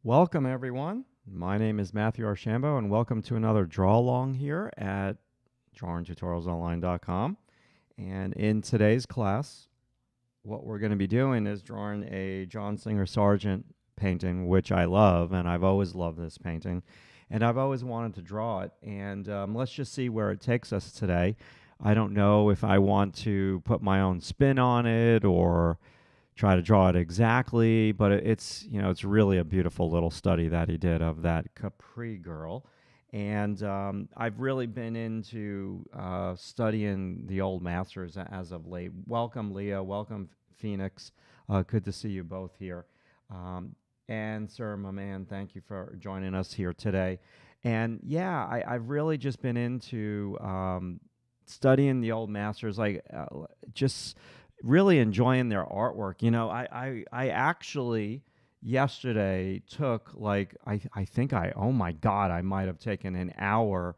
Welcome, everyone. My name is Matthew Archambault, and welcome to another draw-along here at drawingtutorialsonline.com. And in today's class, what we're going to be doing is drawing a John Singer Sargent painting, which I love, and I've always loved this painting. And I've always wanted to draw it, and let's just see where it takes us today. I don't know if I want to put my own spin on it or try to draw it exactly, but it's it's really a beautiful little study that he did of that Capri girl. And I've really been into studying the old masters as of late. Welcome, Leah. Welcome, Phoenix. Good to see you both here. And sir, my man, thank you for joining us here today. And yeah, I've really just been into studying the old masters, like just really enjoying their artwork. I actually yesterday took I think oh my God, I might have taken an hour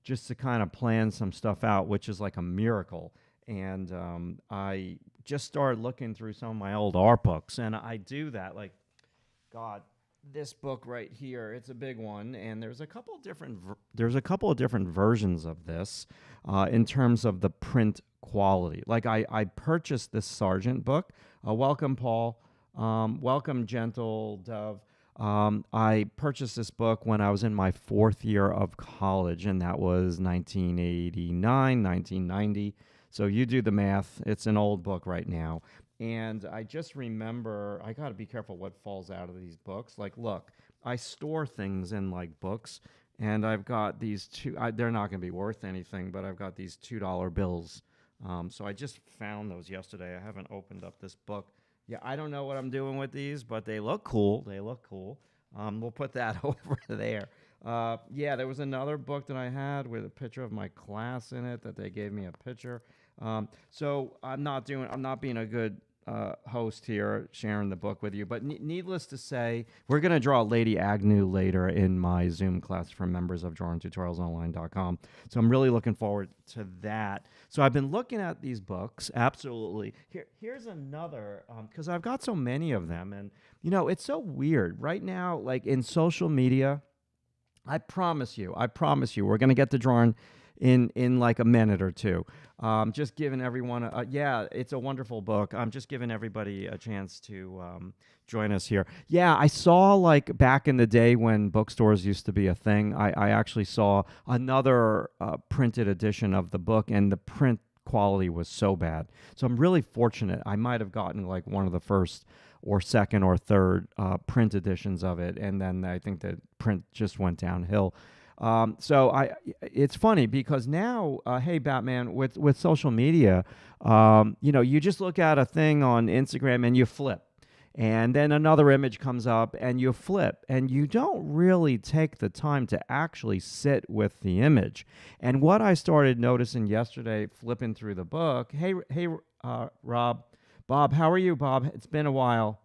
just to kind of plan some stuff out, which is like a miracle. And I just started looking through some of my old art books, and I do that like, God, this book right here, it's a big one, and there's a couple of different versions of this in terms of the print quality. Like I purchased this Sargent book. Welcome, Paul. Welcome, Gentle Dove. I purchased this book when I was in my 4th year of college, and that was 1989, 1990. So you do the math. It's an old book right now. And I just remember, I got to be careful what falls out of these books. Like, look, I store things in like books, and I've got these they're not going to be worth anything, but I've got these $2 bills. So I just found those yesterday. I haven't opened up this book. Yeah, I don't know what I'm doing with these, but they look cool. They look cool. We'll put that over there. Yeah, there was another book that I had with a picture of my class in it that they gave me a picture. So I'm not being a good host here, sharing the book with you. But needless to say, we're going to draw Lady Agnew later in my Zoom class for members of drawingtutorialsonline.com. So I'm really looking forward to that. So I've been looking at these books, absolutely. Here's another, because I've got so many of them. And, it's so weird. Right now, like in social media, I promise you, we're going to get to drawing in like a minute or two. Just giving everyone, yeah, it's a wonderful book. I'm just giving everybody a chance to join us here. Yeah, I saw like back in the day when bookstores used to be a thing, I actually saw another printed edition of the book, and the print quality was so bad. So I'm really fortunate. I might have gotten like one of the first or second or third print editions of it, and then I think the print just went downhill. It's funny because now, hey Batman, with social media, you just look at a thing on Instagram and you flip, and then another image comes up and you flip, and you don't really take the time to actually sit with the image. And what I started noticing yesterday, flipping through the book, hey, Bob, how are you, Bob? It's been a while.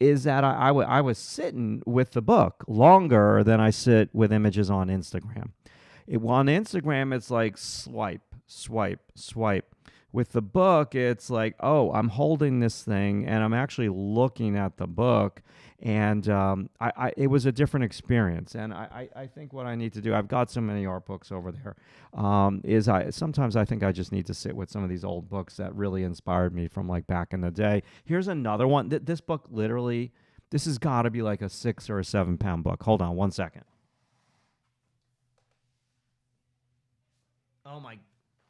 Is that I was sitting with the book longer than I sit with images on Instagram. On Instagram, it's like swipe, swipe, swipe. With the book, it's like, oh, I'm holding this thing and I'm actually looking at the book. And it was a different experience. And I think what I need to do, I've got so many art books over there, sometimes I think I just need to sit with some of these old books that really inspired me from like back in the day. Here's another one. This book literally, this has got to be like a 6 or a 7 pound book. Hold on one second. Oh my,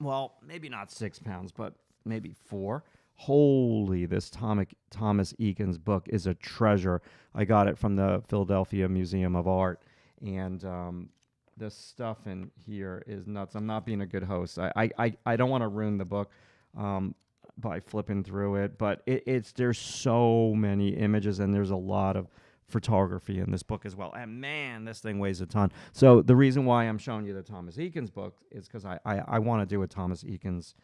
well, maybe not 6 pounds, but maybe 4. Holy, this Thomas Eakins book is a treasure. I got it from the Philadelphia Museum of Art, and the stuff in here is nuts. I'm not being a good host. I don't want to ruin the book by flipping through it, but there's so many images, and there's a lot of photography in this book as well. And man, this thing weighs a ton. So the reason why I'm showing you the Thomas Eakins book is because I want to do a Thomas Eakins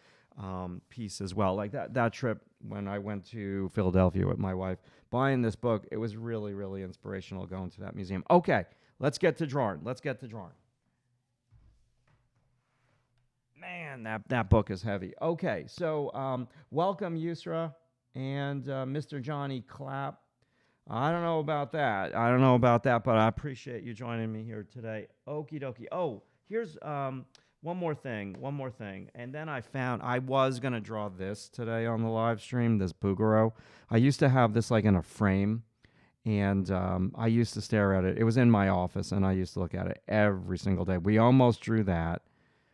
piece as well. Like that trip when I went to Philadelphia with my wife, buying this book, it was really, really inspirational going to that museum. Okay, let's get to drawing. Man, that book is heavy. Okay, so welcome Yusra and Mr. Johnny Clapp. I don't know about that. I don't know about that, but I appreciate you joining me here today. Okie dokie. Oh, here's one more thing. One more thing. And then I found I was gonna draw this today on the live stream. This Bouguereau. I used to have this like in a frame, and I used to stare at it. It was in my office, and I used to look at it every single day. We almost drew that.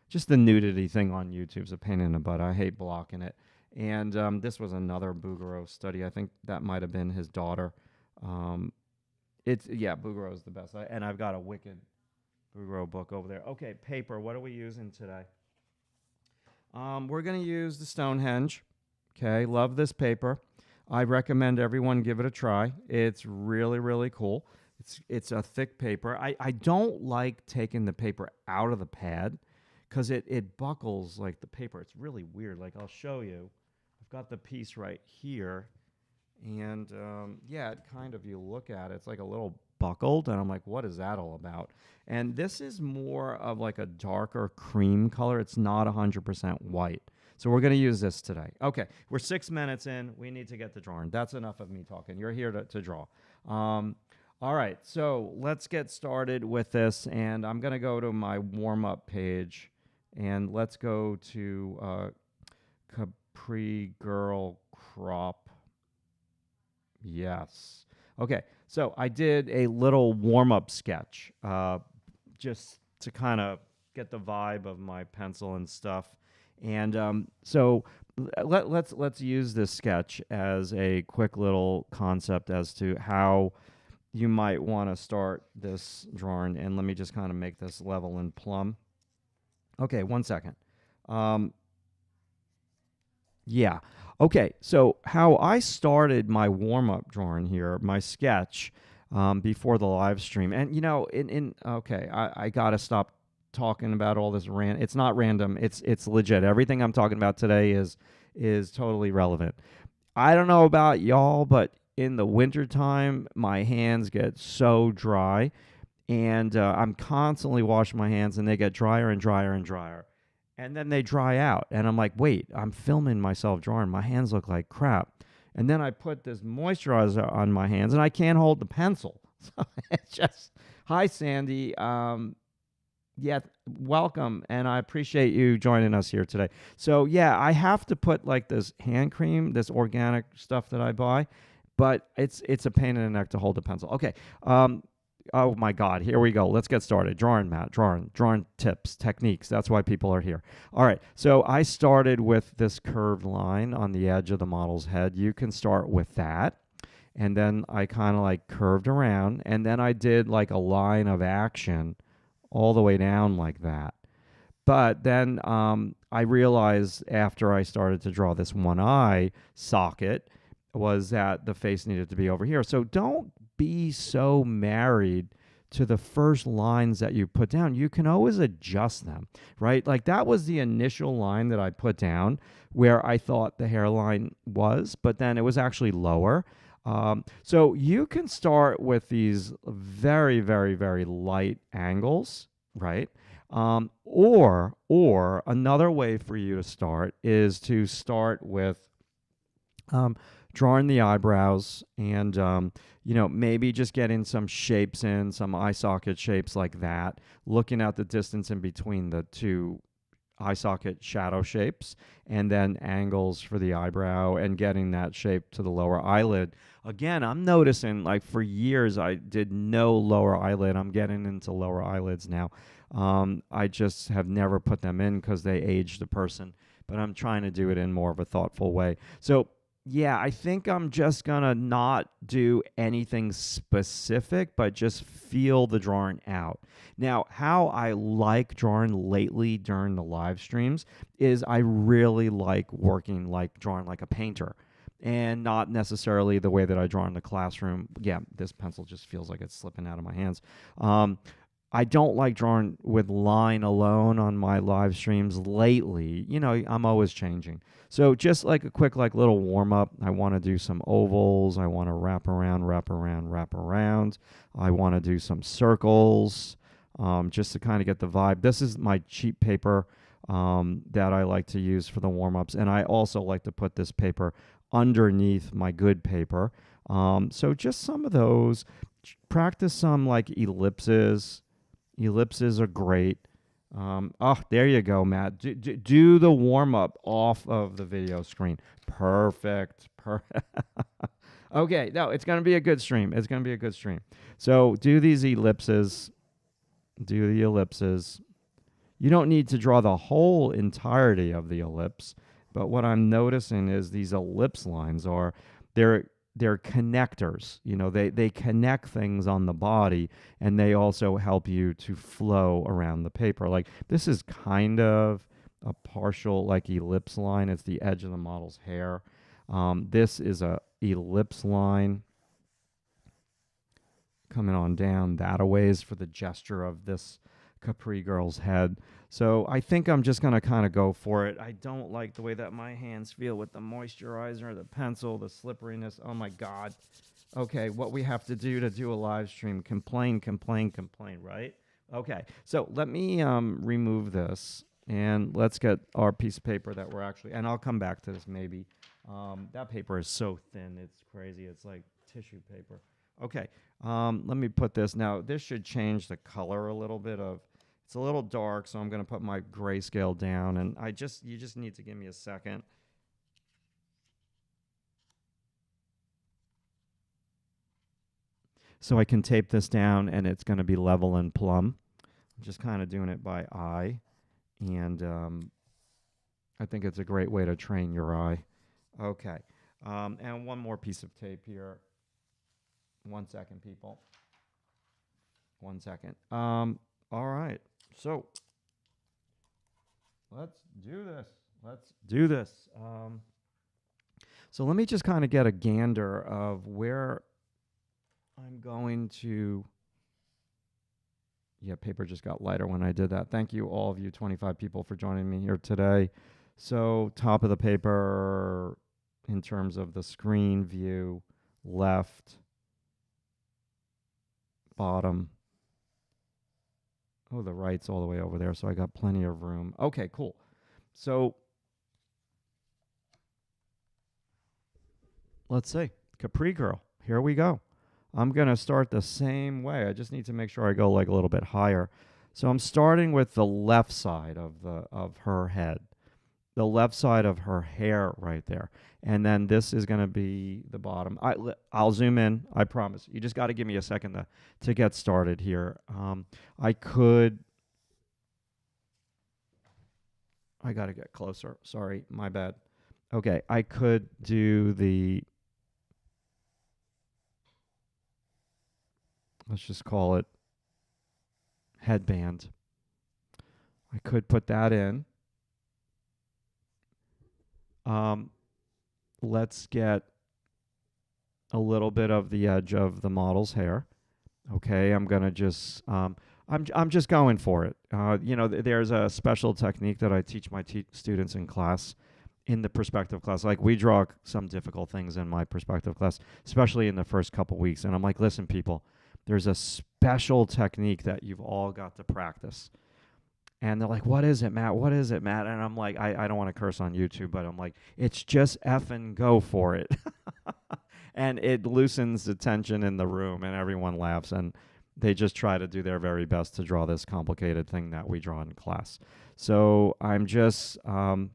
Just the nudity thing on YouTube's a pain in the butt. I hate blocking it. And this was another Bouguereau study. I think that might have been his daughter. Um, Bouguereau is the best. And I've got a wicked Bouguereau book over there. Okay, paper. What are we using today? We're going to use the Stonehenge. Okay, love this paper. I recommend everyone give it a try. It's really, really cool. It's a thick paper. I don't like taking the paper out of the pad because it buckles like the paper. It's really weird. Like I'll show you. I've got the piece right here. And it kind of, you look at it, it's like a little buckled, and I'm like, what is that all about? And this is more of like a darker cream color. It's not 100% white. So we're going to use this today. Okay, we're 6 minutes in. We need to get to drawing. That's enough of me talking. You're here to draw. All right, so let's get started with this, and I'm going to go to my warm-up page, and let's go to caprigirl crop. Yes. Okay, so I did a little warm-up sketch just to kind of get the vibe of my pencil and stuff. And so let's use this sketch as a quick little concept as to how you might want to start this drawing. And let me just kind of make this level and plumb. Okay, 1 second. Yeah. Okay, so how I started my warm-up drawing here, my sketch, before the live stream. And, you know, I got to stop talking about all this it's not random. It's legit. Everything I'm talking about today is totally relevant. I don't know about y'all, but in the wintertime, my hands get so dry, and I'm constantly washing my hands, and they get drier and drier and drier. And then they dry out. And I'm like, wait, I'm filming myself drawing. My hands look like crap. And then I put this moisturizer on my hands, and I can't hold the pencil. So it's just, hi, Sandy. Welcome. And I appreciate you joining us here today. So, yeah, I have to put like this hand cream, this organic stuff that I buy. But it's a pain in the neck to hold the pencil. Okay. Oh my God, here we go. Let's get started. Drawing tips, techniques. That's why people are here. All right, so I started with this curved line on the edge of the model's head. You can start with that. And then I kind of like curved around, and then I did like a line of action all the way down like that. But then I realized after I started to draw this one eye socket was that the face needed to be over here. So don't be so married to the first lines that you put down. You can always adjust them, right? Like that was the initial line that I put down where I thought the hairline was, but then it was actually lower. So you can start with these very, very, very light angles, right? Or another way for you to start is to start with drawing the eyebrows and, maybe just getting some shapes in, some eye socket shapes like that, looking at the distance in between the two eye socket shadow shapes, and then angles for the eyebrow and getting that shape to the lower eyelid. Again, I'm noticing like for years I did no lower eyelid. I'm getting into lower eyelids now. I just have never put them in because they age the person, but I'm trying to do it in more of a thoughtful way. So yeah, I think I'm just going to not do anything specific, but just feel the drawing out. Now, how I like drawing lately during the live streams is I really like drawing like a painter, and not necessarily the way that I draw in the classroom. Yeah, this pencil just feels like it's slipping out of my hands. I don't like drawing with line alone on my live streams lately. I'm always changing. So just like a quick little warm-up, I want to do some ovals. I want to wrap around. I want to do some circles just to kind of get the vibe. This is my cheap paper that I like to use for the warm-ups. And I also like to put this paper underneath my good paper. So just some of those. Practice some like ellipses. Ellipses are great. Oh, there you go, Matt. Do the warm up off of the video screen. Perfect. Okay, no, it's going to be a good stream. It's going to be a good stream. So do these ellipses. Do the ellipses. You don't need to draw the whole entirety of the ellipse, but what I'm noticing is these ellipse lines are they're connectors. You know, they connect things on the body, and they also help you to flow around the paper. Like this is kind of a partial like ellipse line. It's the edge of the model's hair. This is a ellipse line coming on down that a ways for the gesture of this Capri girl's head. So I think I'm just going to kind of go for it. I don't like the way that my hands feel with the moisturizer, the pencil, the slipperiness. Oh my God. Okay, what we have to do a live stream. Complain, right? Okay, so let me remove this, and let's get our piece of paper that we're actually, and I'll come back to this maybe. That paper is so thin, it's crazy. It's like tissue paper. Okay, let me put this. Now, this should change the color a little bit of, it's a little dark, so I'm going to put my grayscale down, and you just need to give me a second. So I can tape this down, and it's going to be level and plumb. I'm just kind of doing it by eye, and I think it's a great way to train your eye. Okay, and one more piece of tape here. 1 second, people. 1 second. All right. So let's do this. So let me just kind of get a gander of where I'm going to. Yeah, paper just got lighter when I did that. Thank you, all of you 25 people, for joining me here today. So top of the paper in terms of the screen view, left, bottom. Oh, the right's all the way over there, so I got plenty of room. Okay, cool. So let's see. Capri girl, here we go. I'm going to start the same way. I just need to make sure I go like a little bit higher. So I'm starting with the left side of her head, the left side of her hair right there. And then this is going to be the bottom. I'll zoom in, I promise. You just got to give me a second to get started here. I got to get closer. Sorry, my bad. Okay, I could do the, let's just call it headband. I could put that in. Let's get a little bit of the edge of the model's hair. Okay, I'm gonna just I'm just going for it. You know, there's a special technique that I teach my students in class, in the perspective class. Like we draw some difficult things in my perspective class, especially in the first couple weeks. And I'm like, listen, people, there's a special technique that you've all got to practice. And they're like, what is it, Matt? What is it, Matt? And I'm like, I don't want to curse on YouTube, but I'm like, it's just effing go for it. And it loosens the tension in the room, and everyone laughs, and they just try to do their very best to draw this complicated thing that we draw in class. So I'm just going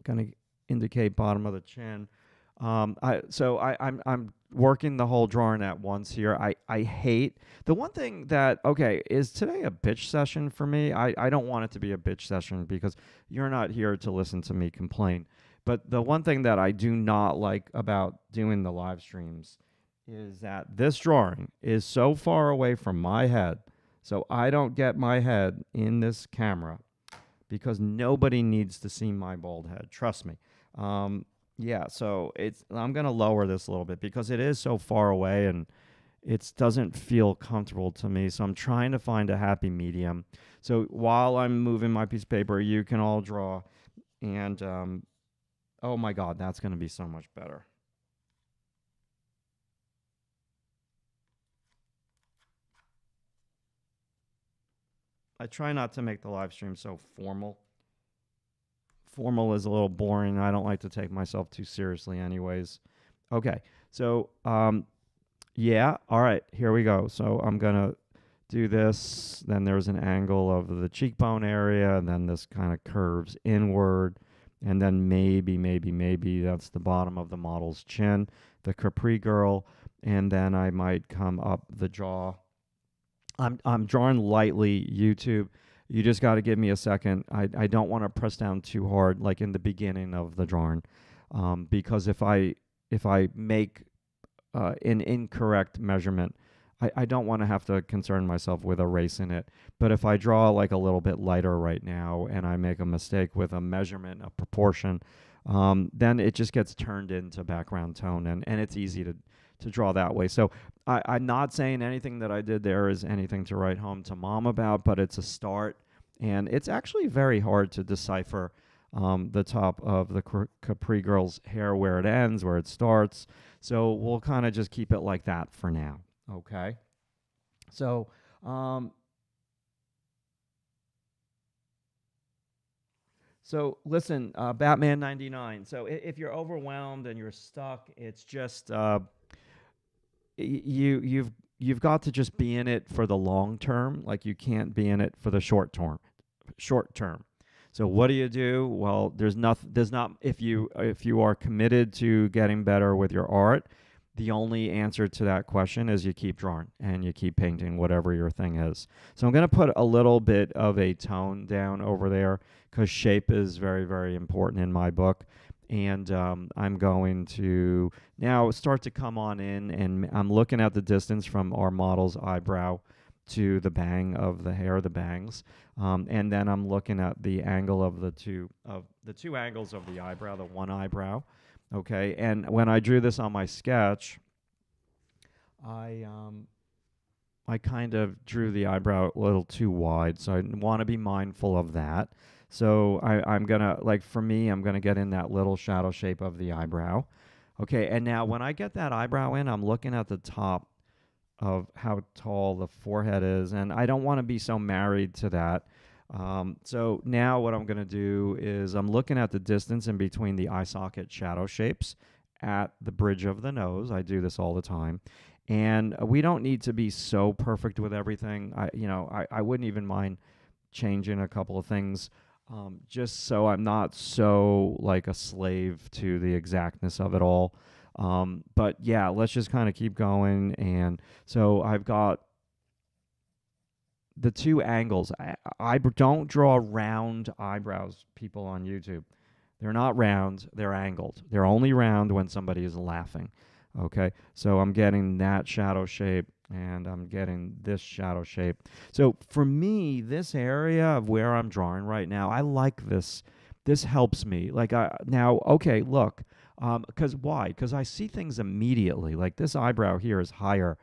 to indicate bottom of the chin. I'm working the whole drawing at once here. I hate the one thing that, okay, is today a bitch session for me? I don't want it to be a bitch session because you're not here to listen to me complain. But the one thing that I do not like about doing the live streams is that this drawing is so far away from my head, so I don't get my head in this camera because nobody needs to see my bald head. Trust me. Yeah, so I'm going to lower this a little bit because it is so far away and it doesn't feel comfortable to me. So I'm trying to find a happy medium. So while I'm moving my piece of paper, you can all draw. And, oh my God, that's going to be so much better. I try not to make the live stream so formal is a little boring. I don't like to take myself too seriously anyways. Okay, so yeah, all right, here we go. So I'm gonna do this, then there's an angle of the cheekbone area, and then this kind of curves inward, and then maybe that's the bottom of the model's chin, the Capri girl, and then I might come up the jaw. I'm drawing lightly, YouTube. You just got to give me a second. I don't want to press down too hard like in the beginning of the drawing, because if I make an incorrect measurement, I don't want to have to concern myself with erasing it. But if I draw like a little bit lighter right now and I make a mistake with a measurement, a proportion, then it just gets turned into background tone, and it's easy to draw that way. So I'm not saying anything that I did there is anything to write home to mom about, but it's a start. And it's actually very hard to decipher the top of the Capri girl's hair, where it ends, where it starts. So we'll kind of just keep it like that for now. Okay. So, listen, Batman 99. So if you're overwhelmed and you're stuck, it's just you've got to just be in it for the long term. Like you can't be in it for the short term. Short term. So what do? Well, there's not if you are committed to getting better with your art, the only answer to that question is you keep drawing and you keep painting whatever your thing is. So I'm going to put a little bit of a tone down over there because shape is very, very important in my book. And I'm going to now start to come on in, and I'm looking at the distance from our model's eyebrow to the bang of the hair, the bangs. And then I'm looking at the angle of the two angles of the eyebrow, the one eyebrow. Okay, and when I drew this on my sketch, I kind of drew the eyebrow a little too wide, so I want to be mindful of that. So I'm gonna, like for me, I'm gonna get in that little shadow shape of the eyebrow. Okay, and now when I get that eyebrow in, I'm looking at the top of how tall the forehead is, and I don't want to be so married to that. So now what I'm going to do is I'm looking at the distance in between the eye socket shadow shapes at the bridge of the nose. I do this all the time. And we don't need to be so perfect with everything. I wouldn't even mind changing a couple of things, just so I'm not so like a slave to the exactness of it all. But yeah, let's just kind of keep going. And so I've got the two angles. I don't draw round eyebrows, people on YouTube. They're not round, they're angled. They're only round when somebody is laughing. Okay, so I'm getting that shadow shape, and I'm getting this shadow shape. So for me, this area of where I'm drawing right now, I like this. This helps me. Like now, okay, look, because why? Because I see things immediately. Like this eyebrow here is higher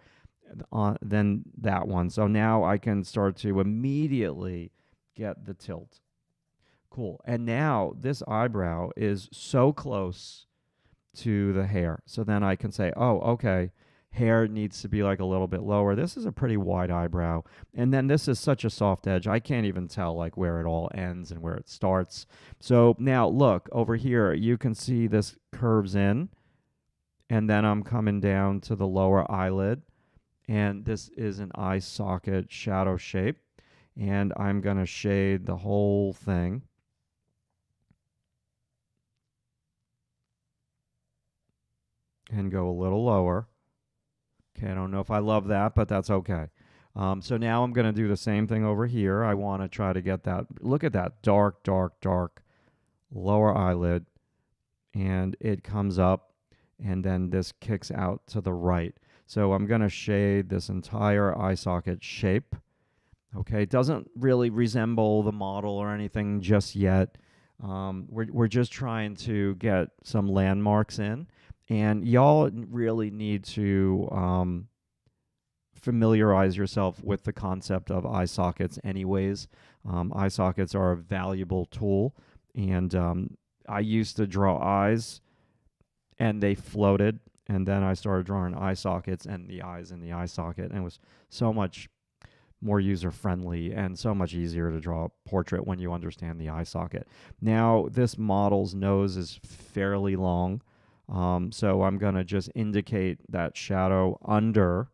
than that one. So now I can start to immediately get the tilt. Cool. And now this eyebrow is so close to the hair. So then I can say, oh, okay, hair needs to be like a little bit lower. This is a pretty wide eyebrow. And then this is such a soft edge. I can't even tell like where it all ends and where it starts. So now look over here, you can see this curves in, and then I'm coming down to the lower eyelid. And this is an eye socket shadow shape. And I'm going to shade the whole thing. And go a little lower. Okay, I don't know if I love that, but that's okay. So now I'm going to do the same thing over here. I want to try to get that. Look at that dark, dark, dark lower eyelid. And it comes up, and then this kicks out to the right. So I'm going to shade this entire eye socket shape. Okay, it doesn't really resemble the model or anything just yet. We're just trying to get some landmarks in. And y'all really need to familiarize yourself with the concept of eye sockets anyways. Eye sockets are a valuable tool. And I used to draw eyes, and they floated. And then I started drawing eye sockets and the eyes in the eye socket. And it was so much more user-friendly and so much easier to draw a portrait when you understand the eye socket. Now, this model's nose is fairly long, so I'm going to just indicate that shadow under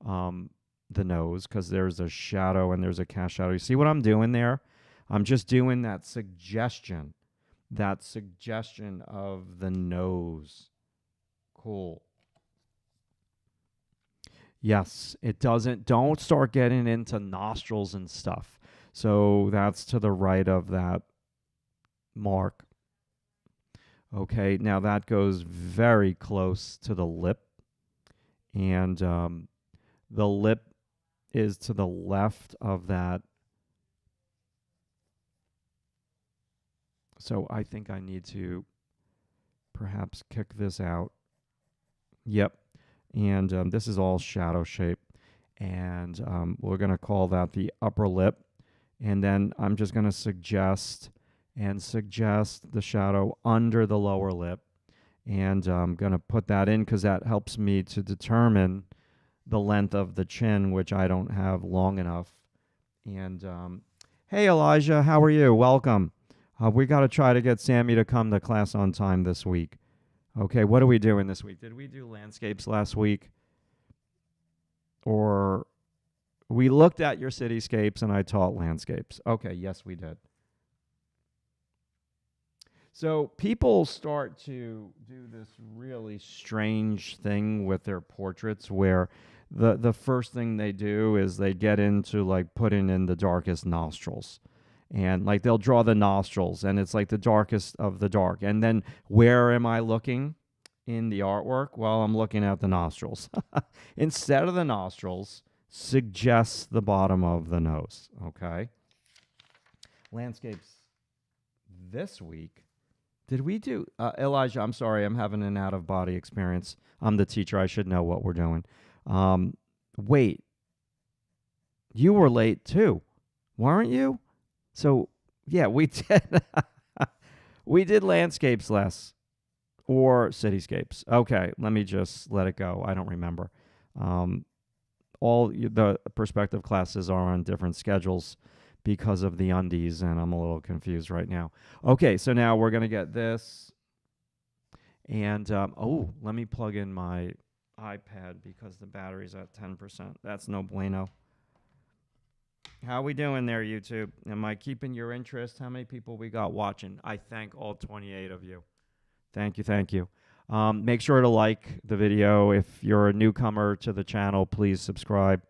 the nose, because there's a shadow and there's a cast shadow. You see what I'm doing there? I'm just doing that suggestion of the nose. Cool. Yes, it doesn't. Don't start getting into nostrils and stuff. So that's to the right of that mark. Okay, now that goes very close to the lip. And the lip is to the left of that. So I think I need to perhaps kick this out. Yep. And this is all shadow shape. And we're going to call that the upper lip. And then I'm just going to suggest the shadow under the lower lip. And I'm going to put that in because that helps me to determine the length of the chin, which I don't have long enough. And hey, Elijah, how are you? Welcome. We got to try to get Sammy to come to class on time this week. Okay, what are we doing this week? Did we do landscapes last week? Or we looked at your cityscapes and I taught landscapes. Okay, yes, we did. So people start to do this really strange thing with their portraits where the first thing they do is they get into like putting in the darkest nostrils. And like they'll draw the nostrils and it's like the darkest of the dark. And then where am I looking in the artwork? Well, I'm looking at the nostrils. Instead of the nostrils, suggest the bottom of the nose. Okay. Landscapes this week. Did we do, Elijah, I'm sorry, I'm having an out-of-body experience. I'm the teacher. I should know what we're doing. Wait. You were late too, weren't you? So, yeah, we did. We did landscapes less, or cityscapes. Okay, let me just let it go. I don't remember. All the perspective classes are on different schedules because of the undies, and I'm a little confused right now. Okay, so now we're going to get this. And, oh, let me plug in my iPad because the battery's at 10%. That's no bueno. How we doing there, YouTube? Am I keeping your interest? How many people we got watching? I thank all 28 of you. Thank you, thank you. Make sure to like the video. If you're a newcomer to the channel, please subscribe.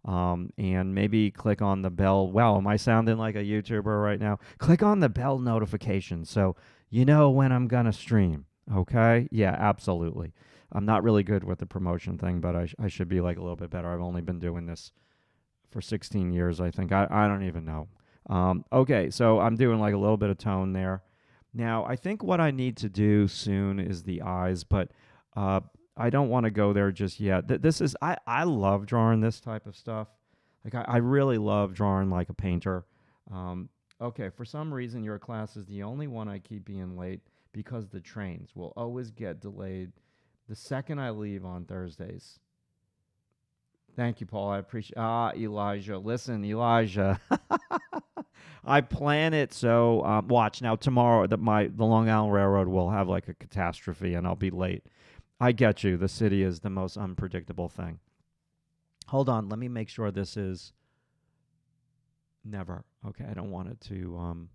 And maybe click on the bell. Wow, am I sounding like a YouTuber right now? Click on the bell notification so you know when I'm going to stream. Okay? Yeah, absolutely. I'm not really good with the promotion thing, but I should be like a little bit better. I've only been doing this for 16 years, I think. I don't even know. Okay, so I'm doing like a little bit of tone there. Now, I think what I need to do soon is the eyes, but I don't want to go there just yet. This is, I love drawing this type of stuff. Like, I really love drawing like a painter. Okay, for some reason, your class is the only one I keep being late because the trains will always get delayed the second I leave on Thursdays. Thank you, Paul. I appreciate. Elijah. Listen, Elijah. I plan it so. Watch now. Tomorrow, the Long Island Railroad will have like a catastrophe, and I'll be late. I get you. The city is the most unpredictable thing. Hold on. Let me make sure this is never. Okay, I don't want it to.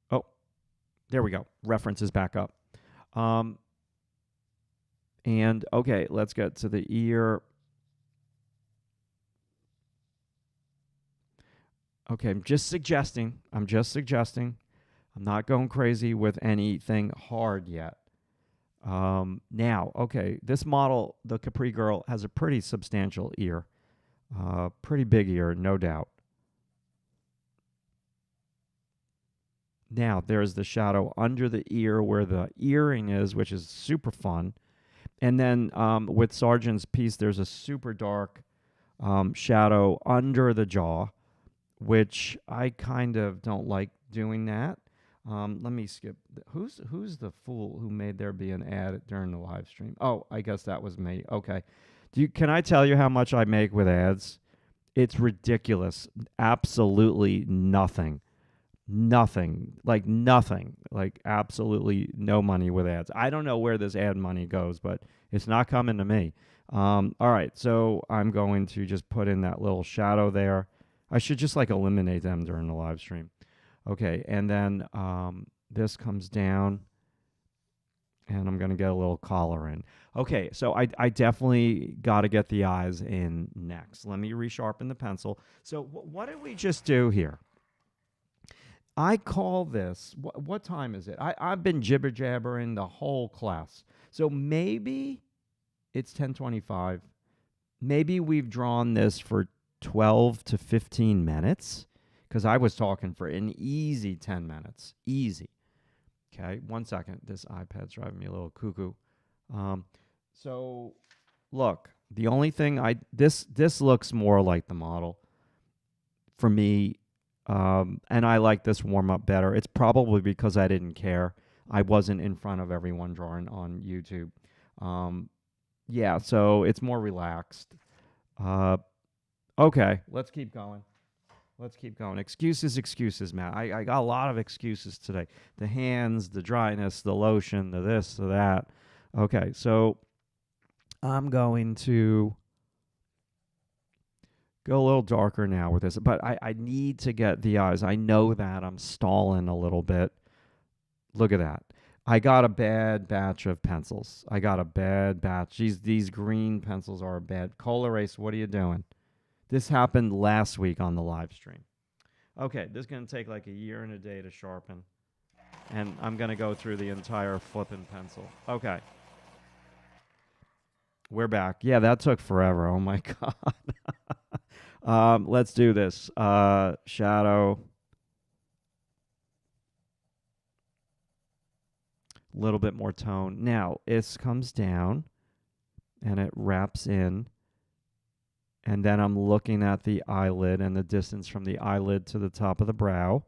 Oh, there we go. Reference is back up. And okay, let's get to the ear. Okay, I'm just suggesting. I'm not going crazy with anything hard yet. Now, okay, this model, the Capri girl, has a pretty substantial ear. Pretty big ear, no doubt. Now, there's the shadow under the ear where the earring is, which is super fun. And then with Sargent's piece, there's a super dark shadow under the jaw, which I kind of don't like doing that. Let me skip. Who's the fool who made there be an ad during the live stream? Oh, I guess that was me. Okay. Can I tell you how much I make with ads? It's ridiculous. Absolutely nothing. Nothing. Like nothing. Like absolutely no money with ads. I don't know where this ad money goes, but it's not coming to me. All right, so I'm going to just put in that little shadow there. I should just like eliminate them during the live stream. Okay, and then this comes down, and I'm going to get a little collar in. Okay, so I definitely got to get the eyes in next. Let me resharpen the pencil. So what did we just do here? I call this, what time is it? I've been jibber-jabbering the whole class. So maybe it's 10:25. Maybe we've drawn this for 12 to 15 minutes because I was talking for an easy 10 minutes. Easy. Okay, 1 second. This iPad's driving me a little cuckoo. So look, the only thing this looks more like the model for me, and I like this warm up better. It's probably because I didn't care. I wasn't in front of everyone drawing on YouTube. Yeah, so it's more relaxed. Okay, let's keep going. Let's keep going. Excuses, Matt. I got a lot of excuses today. The hands, the dryness, the lotion, the this, the that. Okay, so I'm going to go a little darker now with this, but I need to get the eyes. I know that I'm stalling a little bit. Look at that. I got a bad batch of pencils. I got a bad batch. These green pencils are bad. Cola Race, what are you doing? This happened last week on the live stream. Okay, this is going to take like a year and a day to sharpen. And I'm going to go through the entire flipping pencil. Okay. We're back. Yeah, that took forever. Oh, my God. Let's do this. Shadow. A little bit more tone. Now, this comes down, and it wraps in. And then I'm looking at the eyelid and the distance from the eyelid to the top of the brow.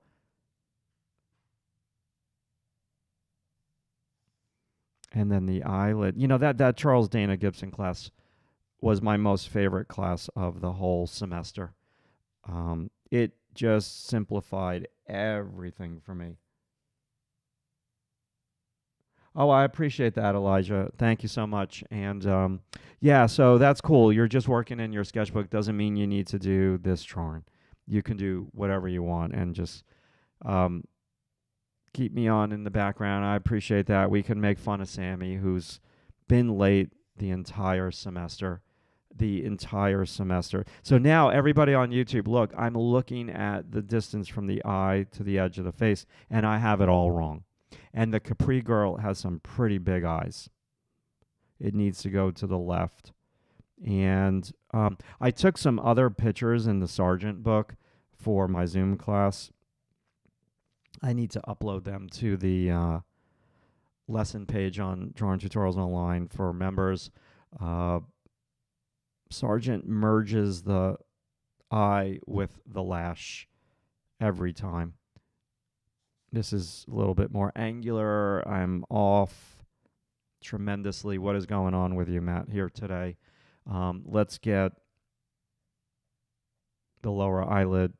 And then the eyelid. You know, that Charles Dana Gibson class was my most favorite class of the whole semester. It just simplified everything for me. Oh, I appreciate that, Elijah. Thank you so much. And yeah, so that's cool. You're just working in your sketchbook. Doesn't mean you need to do this drawing. You can do whatever you want and just keep me on in the background. I appreciate that. We can make fun of Sammy, who's been late the entire semester. The entire semester. So now, everybody on YouTube, look, I'm looking at the distance from the eye to the edge of the face, and I have it all wrong. And the Capri girl has some pretty big eyes. It needs to go to the left. And I took some other pictures in the Sargent book for my Zoom class. I need to upload them to the lesson page on Drawing Tutorials Online for members. Sargent merges the eye with the lash every time. This is a little bit more angular. I'm off tremendously. What is going on with you, Matt, here today? Let's get the lower eyelid.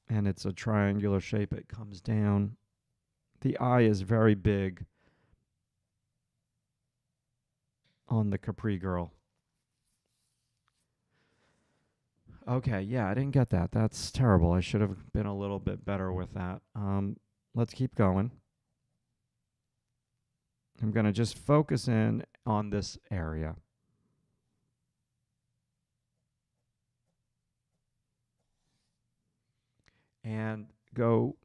And it's a triangular shape. It comes down. The eye is very big on the Capri girl. Okay, yeah, I didn't get that. That's terrible. I should have been a little bit better with that. Let's keep going. I'm going to just focus in on this area. And go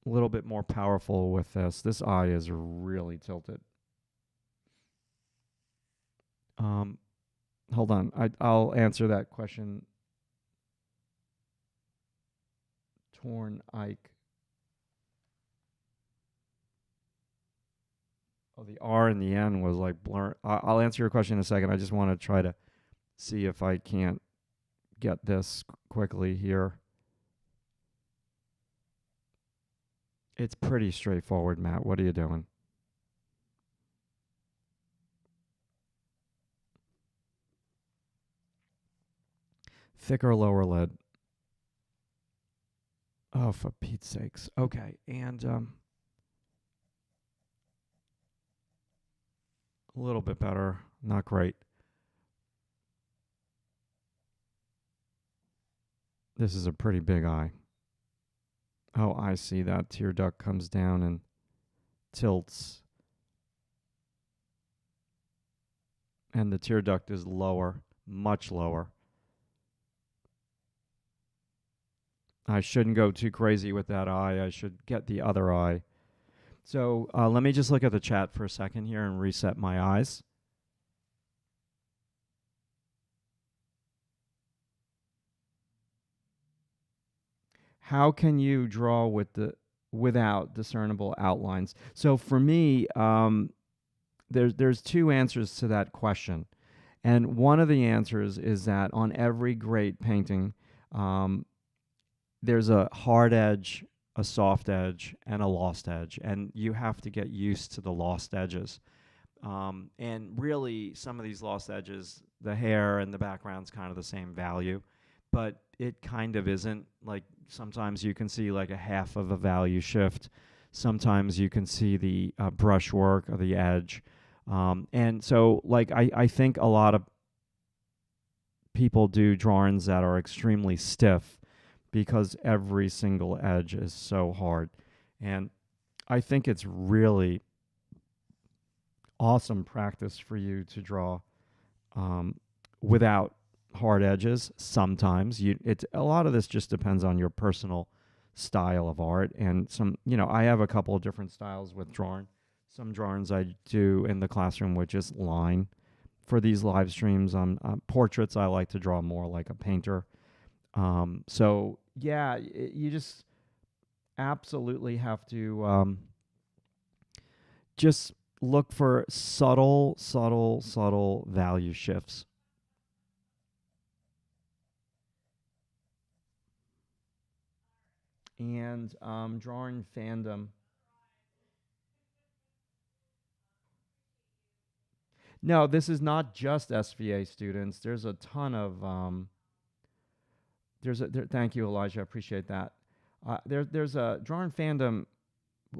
a little bit more powerful with this. This eye is really tilted. Hold on. I'll answer that question. Torn Ike. Oh, the R in the N was like blur. I'll answer your question in a second. I just want to try to see if I can't get this quickly here. It's pretty straightforward, Matt. What are you doing? thicker lower lid. Oh, for Pete's sakes. Okay, and a little bit better. Not great. This is a pretty big eye. Oh, I see. That tear duct comes down and tilts. And the tear duct is lower, much lower. I shouldn't go too crazy with that eye. I should get the other eye. So let me just look at the chat for a second here and reset my eyes. How can you draw without discernible outlines? So for me, there's two answers to that question. And one of the answers is that on every great painting, there's a hard edge, a soft edge, and a lost edge. And you have to get used to the lost edges. And really, some of these lost edges, the hair and the background's kind of the same value, but it kind of isn't. Like sometimes you can see like a half of a value shift. Sometimes you can see the brushwork or the edge. And so like I think a lot of people do drawings that are extremely stiff because every single edge is so hard. And I think it's really awesome practice for you to draw without hard edges. Sometimes a lot of this just depends on your personal style of art. And I have a couple of different styles with drawing. Some drawings I do in the classroom with just line. For these live streams on portraits, I like to draw more like a painter. So yeah, you just absolutely have to just look for subtle value shifts. And drawing fandom. No, this is not just SVA students. There's a ton of thank you, Elijah. I appreciate that. There's a drawing fandom.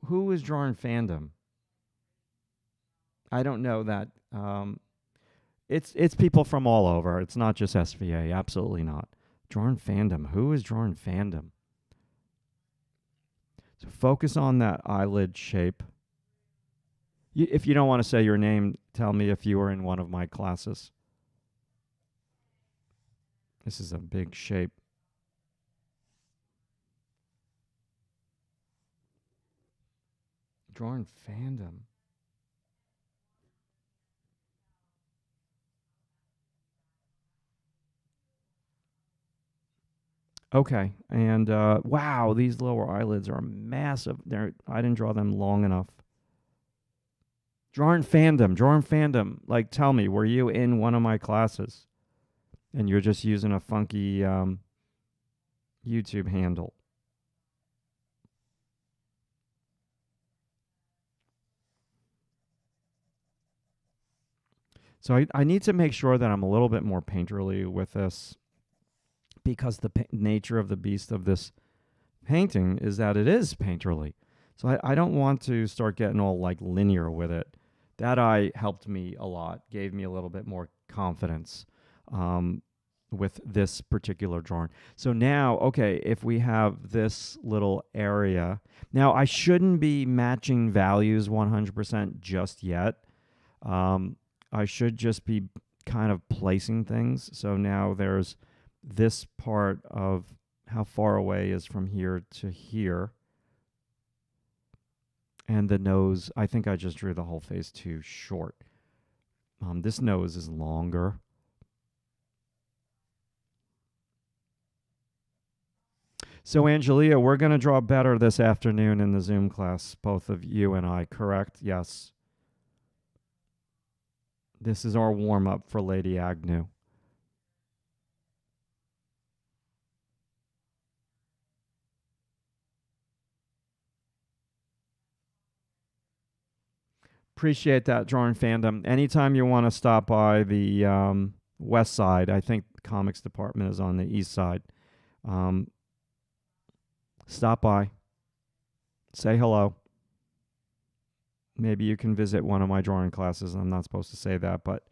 Who is drawing fandom? I don't know that. It's people from all over. It's not just SVA. Absolutely not. Drawing fandom. Who is drawing fandom? So focus on that eyelid shape. If you don't want to say your name, tell me if you were in one of my classes. This is a big shape. Drawing fandom. Okay, and wow, these lower eyelids are massive. I didn't draw them long enough. Drawing fandom. Like, tell me, were you in one of my classes? And you're just using a funky YouTube handle. So I need to make sure that I'm a little bit more painterly with this, because the nature of the beast of this painting is that it is painterly. So I don't want to start getting all like linear with it. That eye helped me a lot, gave me a little bit more confidence with this particular drawing. So now, okay, if we have this little area, now I shouldn't be matching values 100% just yet. I should just be kind of placing things. So now there's this part of how far away is from here to here. And the nose, I think I just drew the whole face too short. This nose is longer. So, Angelia, we're going to draw better this afternoon in the Zoom class, both of you and I, correct? Yes. This is our warm-up for Lady Agnew. Appreciate that, drawing fandom. Anytime you want to stop by the west side. I think the comics department is on the east side. Stop by, say hello. Maybe you can visit one of my drawing classes. I'm not supposed to say that, but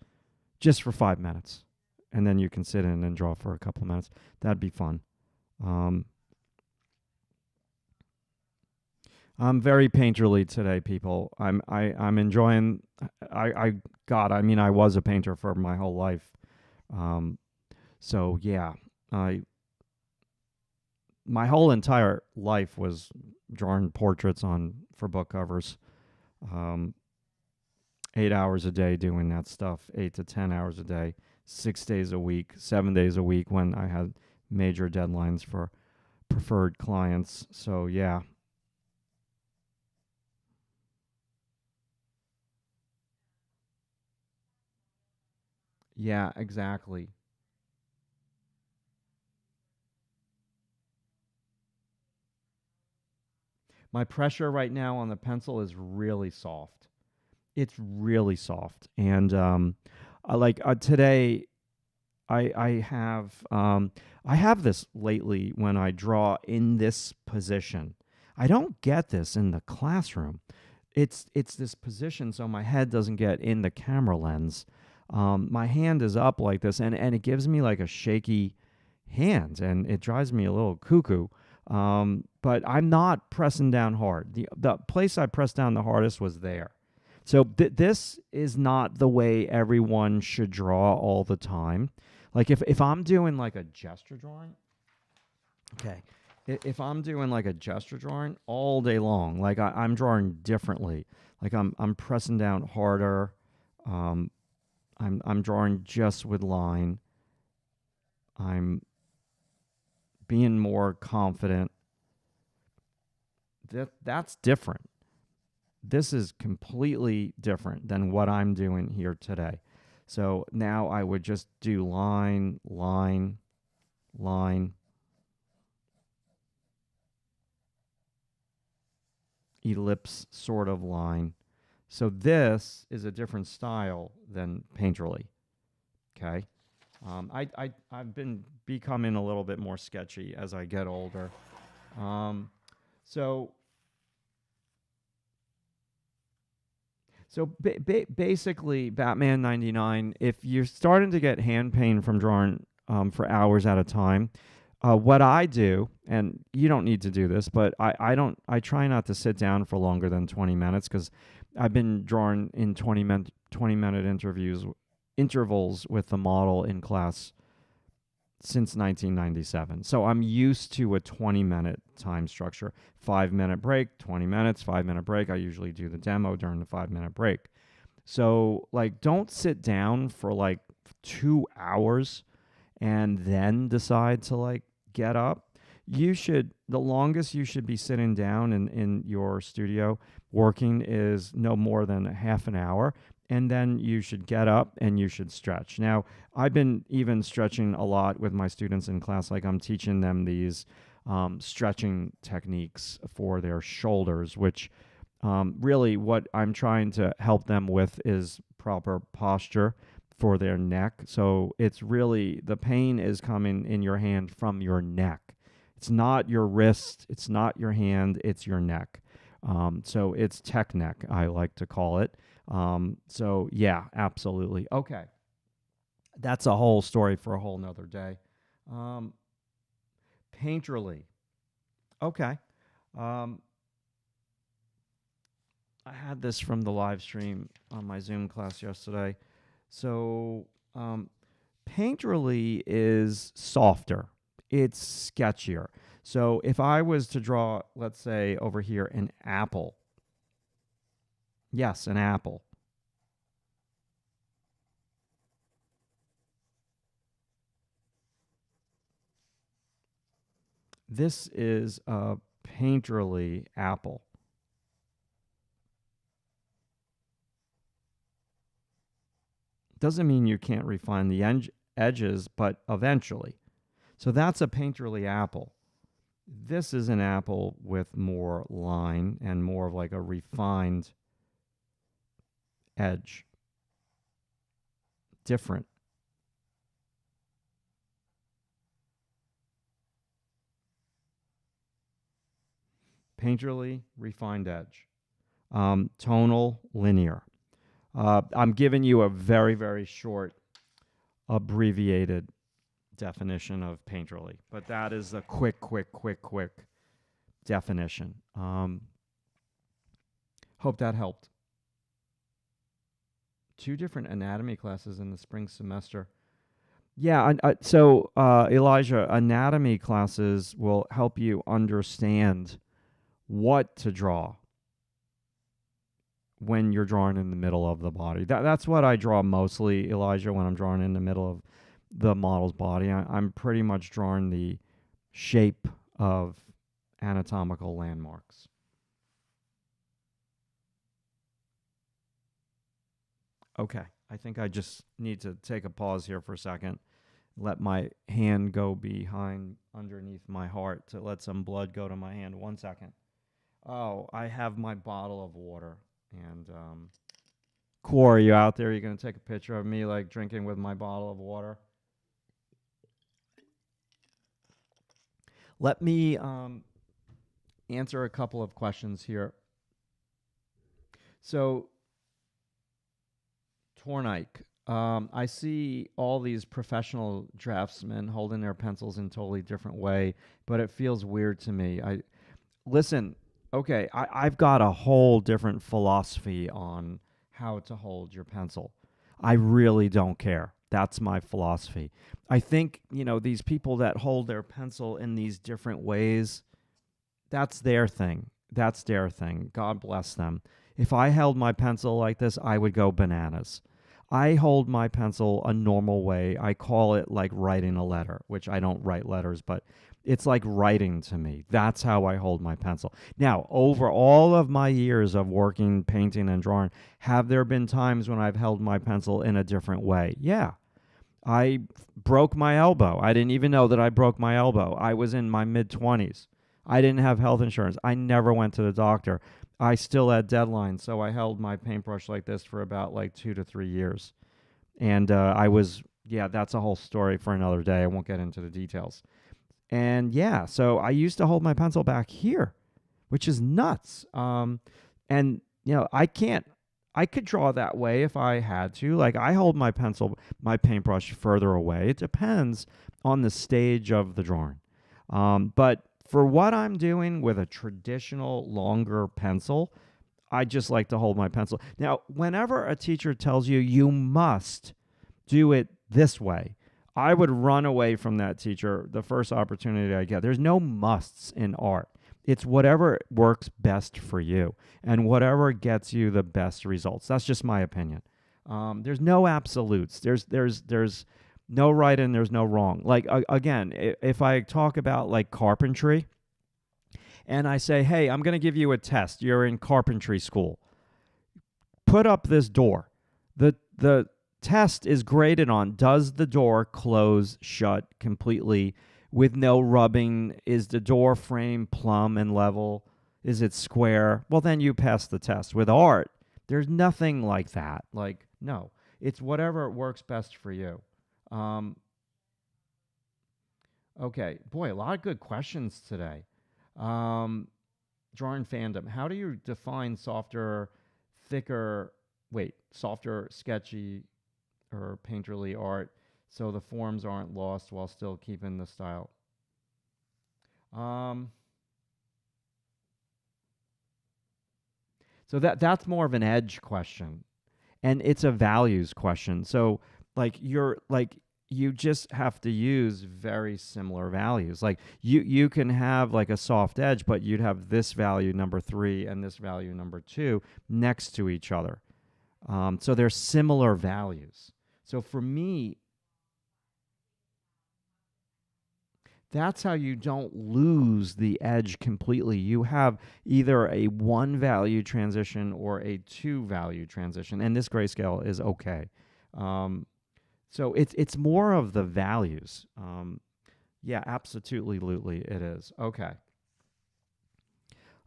just for 5 minutes. And then you can sit in and draw for a couple of minutes. That'd be fun. I'm very painterly today, people. I'm enjoying. I mean, I was a painter for my whole life. So yeah, my whole entire life was drawing portraits for book covers. 8 hours a day doing that stuff, 8 to 10 hours a day, 6 days a week, 7 days a week when I had major deadlines for preferred clients. So yeah. Yeah, exactly. My pressure right now on the pencil is really soft. It's really soft. And today I have this lately when I draw in this position. I don't get this in the classroom. It's this position so my head doesn't get in the camera lens. My hand is up like this, and it gives me like a shaky hand, and it drives me a little cuckoo. But I'm not pressing down hard. The place I pressed down the hardest was there. So this is not the way everyone should draw all the time. Like if I'm doing like a gesture drawing, okay. If I'm doing like a gesture drawing all day long, like I'm drawing differently. Like I'm pressing down harder. Um, I'm drawing just with line. I'm being more confident. That's different. This is completely different than what I'm doing here today. So now I would just do line, line, line, ellipse sort of line. So this is a different style than painterly. Okay. I've been becoming a little bit more sketchy as I get older. So basically, Batman 99, if you're starting to get hand pain from drawing for hours at a time, what I do, and you don't need to do this, but I try not to sit down for longer than 20 minutes because I've been drawing in 20-minute intervals with the model in class since 1997. So I'm used to a 20-minute time structure. 5-minute break, 20 minutes, 5-minute break. I usually do the demo during the 5-minute break. So like don't sit down for like 2 hours and then decide to like get up. The longest you should be sitting down in your studio working is no more than a half an hour. And then you should get up and you should stretch. Now, I've been even stretching a lot with my students in class. Like I'm teaching them these stretching techniques for their shoulders, which really what I'm trying to help them with is proper posture for their neck. So it's really, the pain is coming in your hand from your neck. It's not your wrist, it's not your hand, it's your neck. So it's tech neck, I like to call it. So yeah, absolutely. Okay. That's a whole story for a whole nother day. Painterly. Okay. I had this from the live stream on my Zoom class yesterday. So, painterly is softer. It's sketchier. So if I was to draw, let's say over here, an apple. Yes, an apple. This is a painterly apple. Doesn't mean you can't refine the edges, but eventually. So that's a painterly apple. This is an apple with more line and more of like a refined edge. Different. painterly, refined edge, tonal, linear. I'm giving you a very, very short, abbreviated definition of painterly, but that is a quick definition. Hope that helped. 2 different anatomy classes in the spring semester. Yeah, so Elijah, anatomy classes will help you understand what to draw when you're drawing in the middle of the body. That's what I draw mostly, Elijah, when I'm drawing in the middle of the model's body. I'm pretty much drawing the shape of anatomical landmarks. Okay, I think I just need to take a pause here for a second. Let my hand go underneath my heart to let some blood go to my hand. 1 second. Oh, I have my bottle of water. And Core, are you out there? You're going to take a picture of me like drinking with my bottle of water? Let me answer a couple of questions here. So, Tornike, I see all these professional draftsmen holding their pencils in a totally different way, but it feels weird to me. Listen, okay, I've got a whole different philosophy on how to hold your pencil. I really don't care. That's my philosophy. I think, these people that hold their pencil in these different ways, that's their thing. That's their thing. God bless them. If I held my pencil like this, I would go bananas. I hold my pencil a normal way. I call it like writing a letter, which I don't write letters, but it's like writing to me. That's how I hold my pencil. Now, over all of my years of working, painting, and drawing, have there been times when I've held my pencil in a different way? Yeah. I broke my elbow. I didn't even know that I broke my elbow. I was in my mid-20s. I didn't have health insurance. I never went to the doctor. I still had deadlines, so I held my paintbrush like this for about like 2 to 3 years. And that's a whole story for another day. I won't get into the details. And yeah, so I used to hold my pencil back here, which is nuts. And I could draw that way if I had to. Like I hold my paintbrush further away. It depends on the stage of the drawing. But for what I'm doing with a traditional longer pencil, I just like to hold my pencil. Now, whenever a teacher tells you you must do it this way, I would run away from that teacher the first opportunity I get. There's no musts in art. It's whatever works best for you and whatever gets you the best results. That's just my opinion. There's no absolutes. There's no right and there's no wrong. Like, again, if I talk about like carpentry and I say, hey, I'm going to give you a test. You're in carpentry school. Put up this door. The test is graded on, does the door close shut completely with no rubbing? Is the door frame plumb and level? Is it square? Well, then you pass the test. With art, there's nothing like that. Like, no. It's whatever works best for you. Okay. Boy, a lot of good questions today. Drawing fandom. How do you define softer, sketchy, or painterly art so the forms aren't lost while still keeping the style? So that's more of an edge question, and it's a values question. So you just have to use very similar values. Like you can have like a soft edge, but you'd have this value number 3 and this value number 2 next to each other. So they're similar values. So for me, that's how you don't lose the edge completely. You have either a 1 value transition or a 2 value transition, and this grayscale is okay. So it's more of the values. Yeah, absolutely, it is. Okay.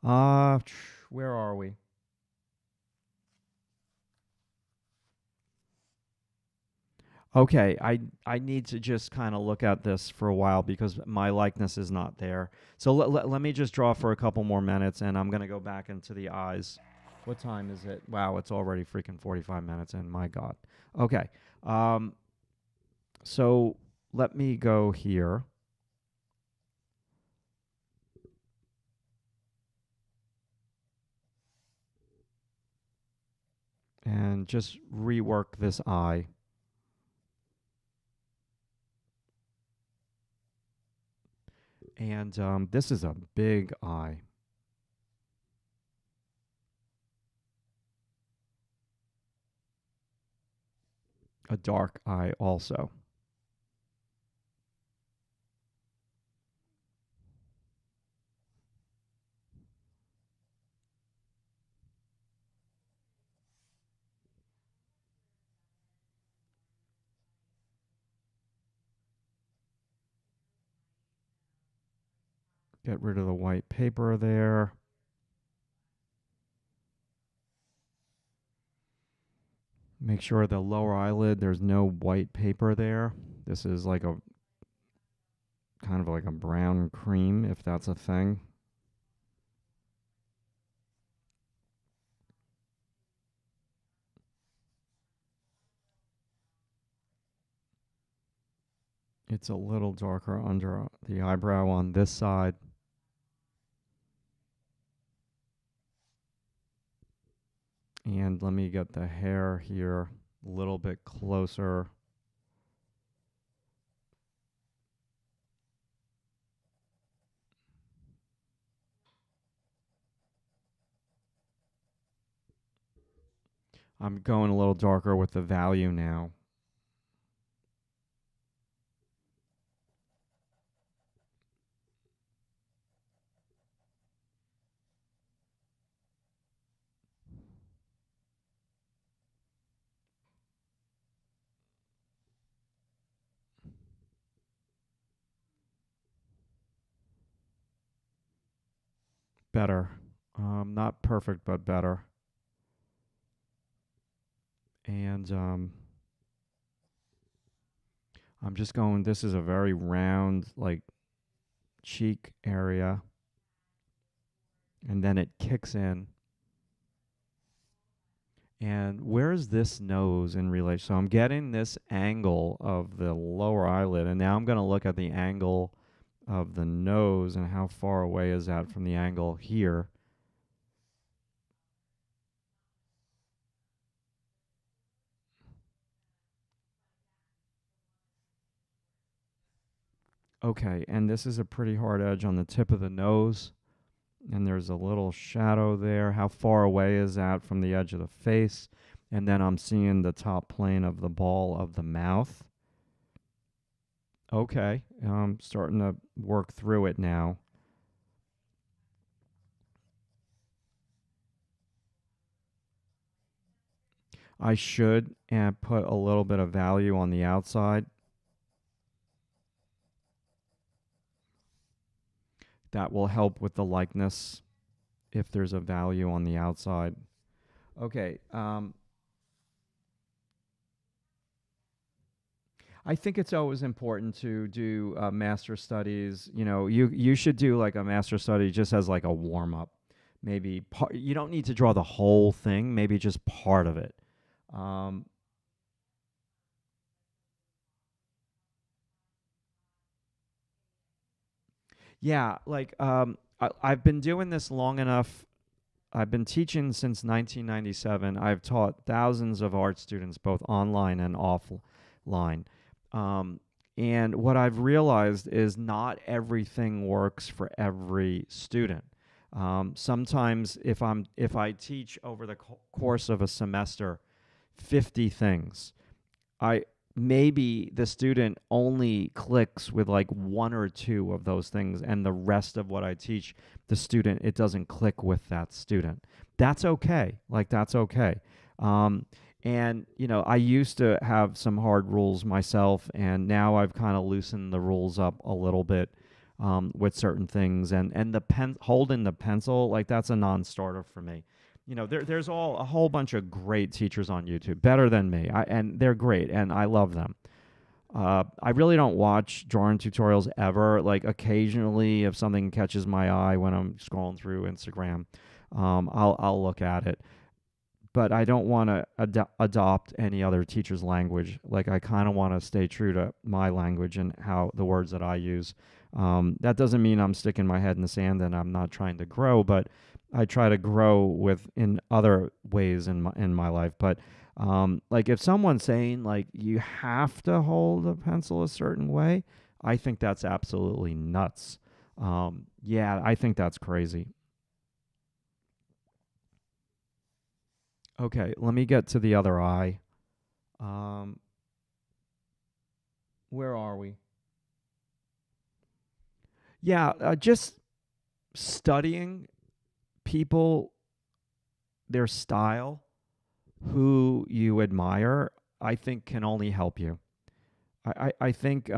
Where are we? Okay, I need to just kind of look at this for a while because my likeness is not there. So let me just draw for a couple more minutes, and I'm going to go back into the eyes. What time is it? Wow, it's already freaking 45 minutes in. My God. Okay. Um, so let me go here. And just rework this eye. And this is a big eye. A dark eye also. Get rid of the white paper there. Make sure the lower eyelid, there's no white paper there. This is like a kind of like a brown cream, if that's a thing. It's a little darker under the eyebrow on this side. And let me get the hair here a little bit closer. I'm going a little darker with the value now. Better. Not perfect, but better. And I'm just going, this is a very round, like, cheek area. And then it kicks in. And where's this nose in relation? So I'm getting this angle of the lower eyelid, and now I'm going to look at the angle of the nose and how far away is that from the angle here. Okay, and this is a pretty hard edge on the tip of the nose. And there's a little shadow there. How far away is that from the edge of the face? And then I'm seeing the top plane of the ball of the mouth. Okay, I'm starting to work through it now. I should put a little bit of value on the outside. That will help with the likeness if there's a value on the outside. Okay. I think it's always important to do master studies. You know, you should do like a master study just as like a warm up. Maybe you don't need to draw the whole thing. Maybe just part of it. Um, yeah, like I've been doing this long enough. I've been teaching since 1997. I've taught thousands of art students, both online and offline. Um, and what I've realized is not everything works for every student. Sometimes, if I teach over the course of a semester 50 things, I maybe the student only clicks with like one or two of those things, and the rest of what I teach the student, it doesn't click with that student. That's okay. Like that's okay. Um, and you know, I used to have some hard rules myself, and now I've kind of loosened the rules up a little bit with certain things. And the pen holding the pencil, like that's a non-starter for me. there's a whole bunch of great teachers on YouTube, better than me, and they're great, and I love them. I really don't watch drawing tutorials ever. Like occasionally, if something catches my eye when I'm scrolling through Instagram, I'll look at it. But I don't want to adopt any other teacher's language. Like I kind of want to stay true to my language and how the words that I use. That doesn't mean I'm sticking my head in the sand and I'm not trying to grow, but I try to grow in other ways in my life. But like if someone's saying like you have to hold a pencil a certain way, I think that's absolutely nuts. Yeah, I think that's crazy. Okay, let me get to the other eye. Um, where are we? Yeah, just studying people, their style, who you admire, I think can only help you. I think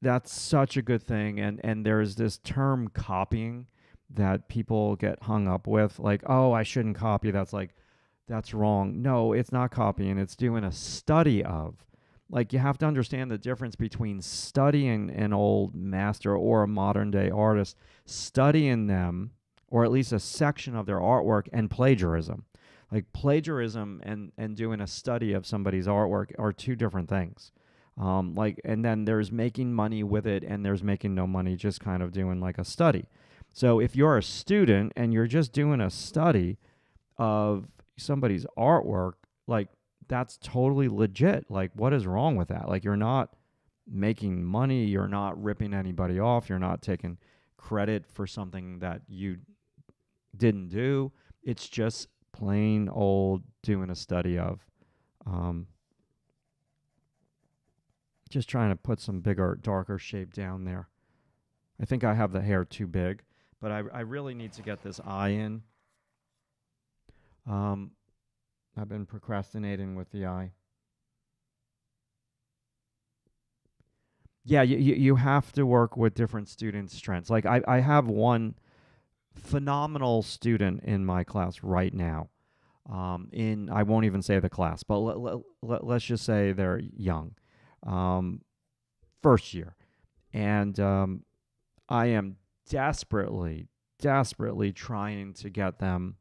that's such a good thing. And there's this term copying that people get hung up with, like, oh, I shouldn't copy. That's wrong. No, it's not copying, it's doing a study of. Like, you have to understand the difference between studying an old master or a modern day artist, studying them, or at least a section of their artwork, and plagiarism. Like, plagiarism and doing a study of somebody's artwork are two different things. And then there's making money with it, and there's making no money, just kind of doing like a study. So if you're a student and you're just doing a study of somebody's artwork, like that's totally legit. Like, what is wrong with that? Like, you're not making money, you're not ripping anybody off, you're not taking credit for something that you didn't do. It's just plain old doing a study of. Um, just trying to put some bigger, darker shape down there. I think I have the hair too big, but I really need to get this eye in. Um, I've been procrastinating with the eye. Yeah, you have to work with different students' strengths. Like I have one phenomenal student in my class right now. In I won't even say the class, but let's just say they're young, um, first year, and I am desperately, desperately trying to get them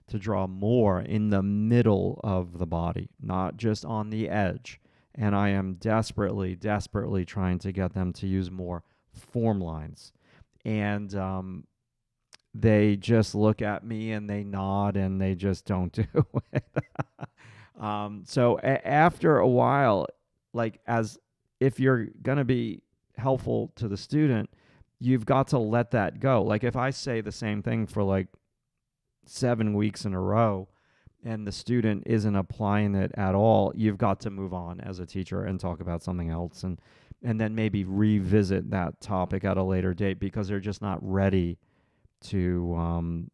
to draw more in the middle of the body, not just on the edge. And I am desperately, desperately trying to get them to use more form lines. And they just look at me and they nod and they just don't do it. So after a while, like as if you're going to be helpful to the student, you've got to let that go. Like if I say the same thing for like 7 weeks in a row and the student isn't applying it at all, you've got to move on as a teacher and talk about something else, and then maybe revisit that topic at a later date because they're just not ready to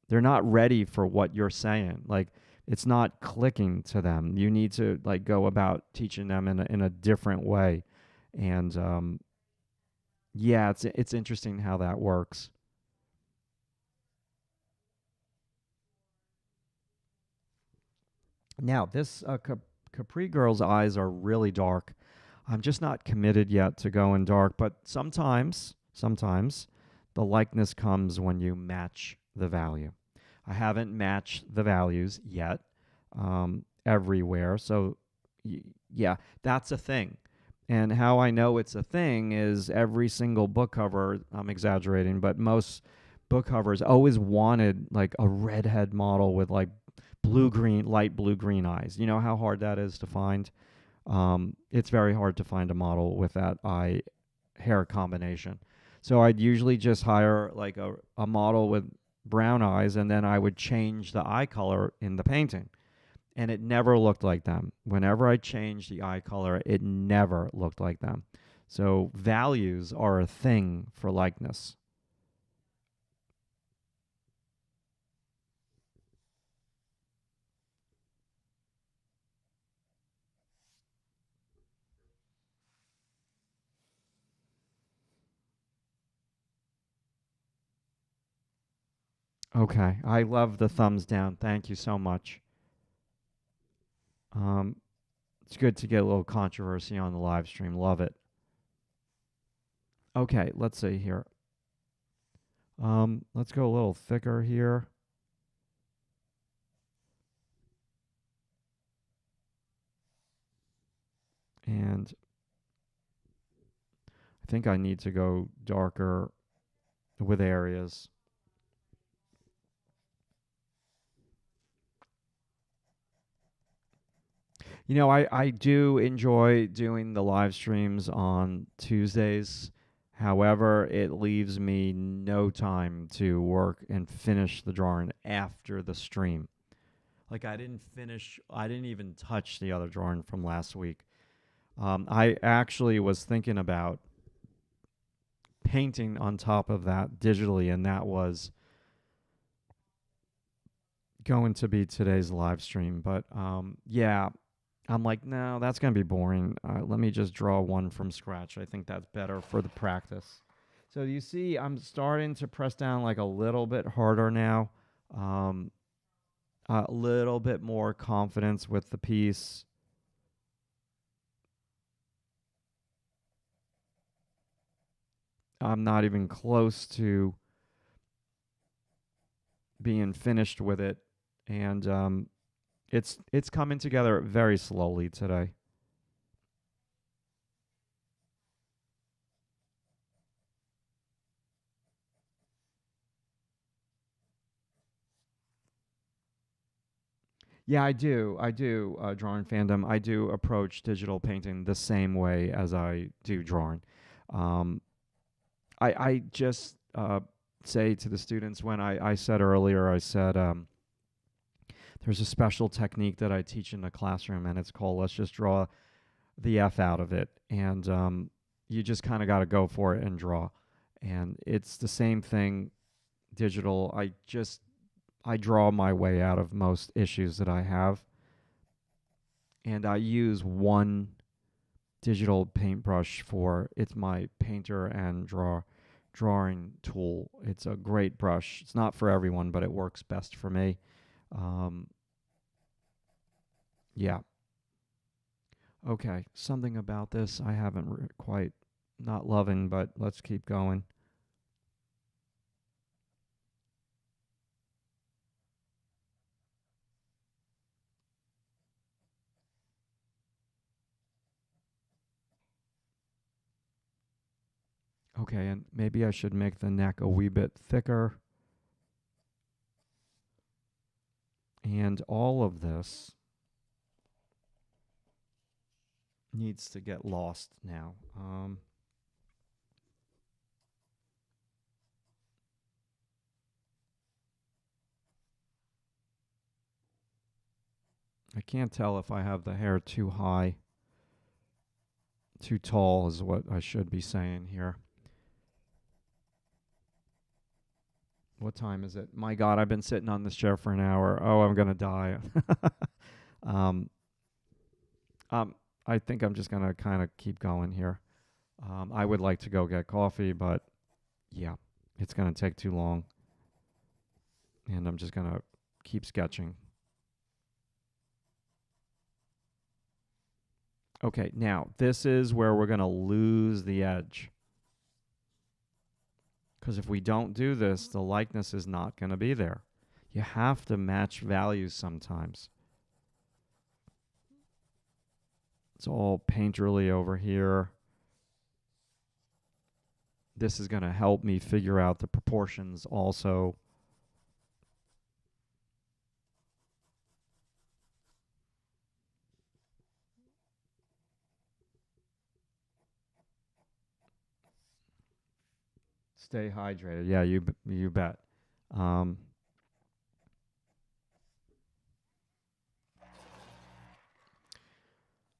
they're not ready for what you're saying. Like it's not clicking to them. You need to like go about teaching them in a different way. And yeah, it's interesting how that works. Now, this Capri girl's eyes are really dark. I'm just not committed yet to going dark, but sometimes the likeness comes when you match the value. I haven't matched the values yet everywhere, so yeah, that's a thing. And how I know it's a thing is every single book cover, I'm exaggerating, but most book covers always wanted like a redhead model with like blue green, light blue green eyes. You know how hard that is to find? It's very hard to find a model with that eye hair combination. So I'd usually just hire like a model with brown eyes and then I would change the eye color in the painting. And it never looked like them. Whenever I changed the eye color, it never looked like them. So values are a thing for likeness. Okay, I love the thumbs down. Thank you so much. Um, it's good to get a little controversy on the live stream. Love it. Okay, let's see here. Let's go a little thicker here. And I think I need to go darker with areas. You know, I do enjoy doing the live streams on Tuesdays. However, it leaves me no time to work and finish the drawing after the stream. Like I didn't even touch the other drawing from last week. I actually was thinking about painting on top of that digitally, and that was going to be today's live stream. But yeah, I'm like, no, that's going to be boring. Let me just draw one from scratch. I think that's better for the practice. So you see, I'm starting to press down like a little bit harder now. Um, a little bit more confidence with the piece. I'm not even close to being finished with it, and it's coming together very slowly today. Yeah, I do. I do drawing fandom. I do approach digital painting the same way as I do drawing. Um, I just say to the students when I said earlier, I said there's a special technique that I teach in the classroom, and it's called let's just draw the F out of it. And you just kind of got to go for it and draw. And it's the same thing digital. I draw my way out of most issues that I have. And I use one digital paintbrush for it's my painter and drawing tool. It's a great brush. It's not for everyone, but it works best for me. Um, yeah. Okay. Something about this I haven't quite not loving, but let's keep going. Okay, and maybe I should make the neck a wee bit thicker. And all of this needs to get lost now. I can't tell if I have the hair too high, too tall is what I should be saying here. What time is it? My God, I've been sitting on this chair for an hour. Oh, I'm gonna die. um, um, I think I'm just gonna kind of keep going here. I would like to go get coffee, but yeah, it's gonna take too long, and I'm just gonna keep sketching. Okay, now this is where we're gonna lose the edge. Because if we don't do this, the likeness is not going to be there. You have to match values sometimes. It's all painterly over here. This is going to help me figure out the proportions also. Stay hydrated. Yeah, you bet. Um,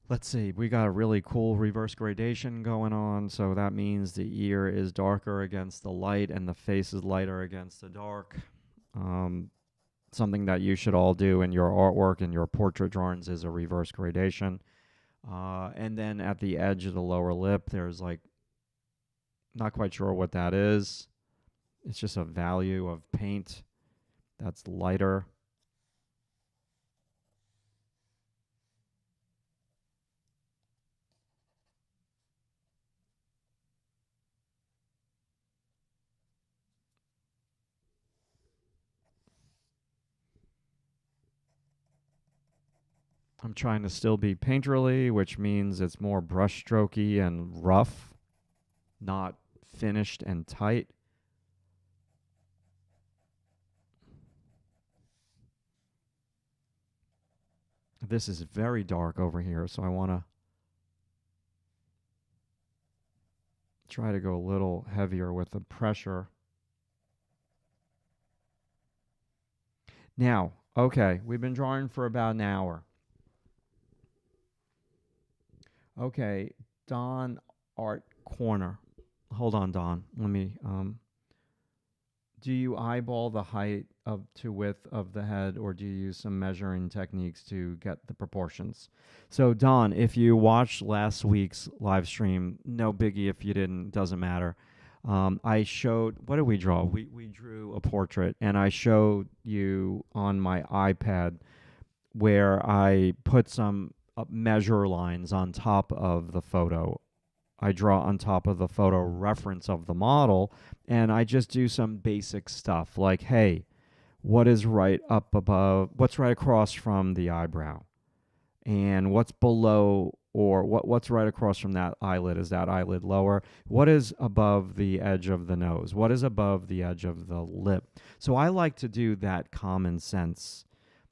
let's see. We got a really cool reverse gradation going on. So that means the ear is darker against the light and the face is lighter against the dark. Something that you should all do in your artwork and your portrait drawings is a reverse gradation. And then at the edge of the lower lip, there's like, not quite sure what that is. It's just a value of paint. That's lighter. I'm trying to still be painterly, which means it's more brush strokey and rough, not finished and tight. This is very dark over here, so I want to try to go a little heavier with the pressure. Now, okay, we've been drawing for about an hour. Okay, Don Art Corner. Hold on, Don. Let me do you eyeball the height of to width of the head, or do you use some measuring techniques to get the proportions? So Don, if you watched last week's live stream, no biggie if you didn't, doesn't matter. I showed, what did we draw? We drew a portrait, and I showed you on my iPad where I put some measure lines on top of the photo. I draw on top of the photo reference of the model, and I just do some basic stuff like, hey, what is right up above, what's right across from the eyebrow? And what's below, or what's right across from that eyelid? Is that eyelid lower? What is above the edge of the nose? What is above the edge of the lip? So I like to do that common sense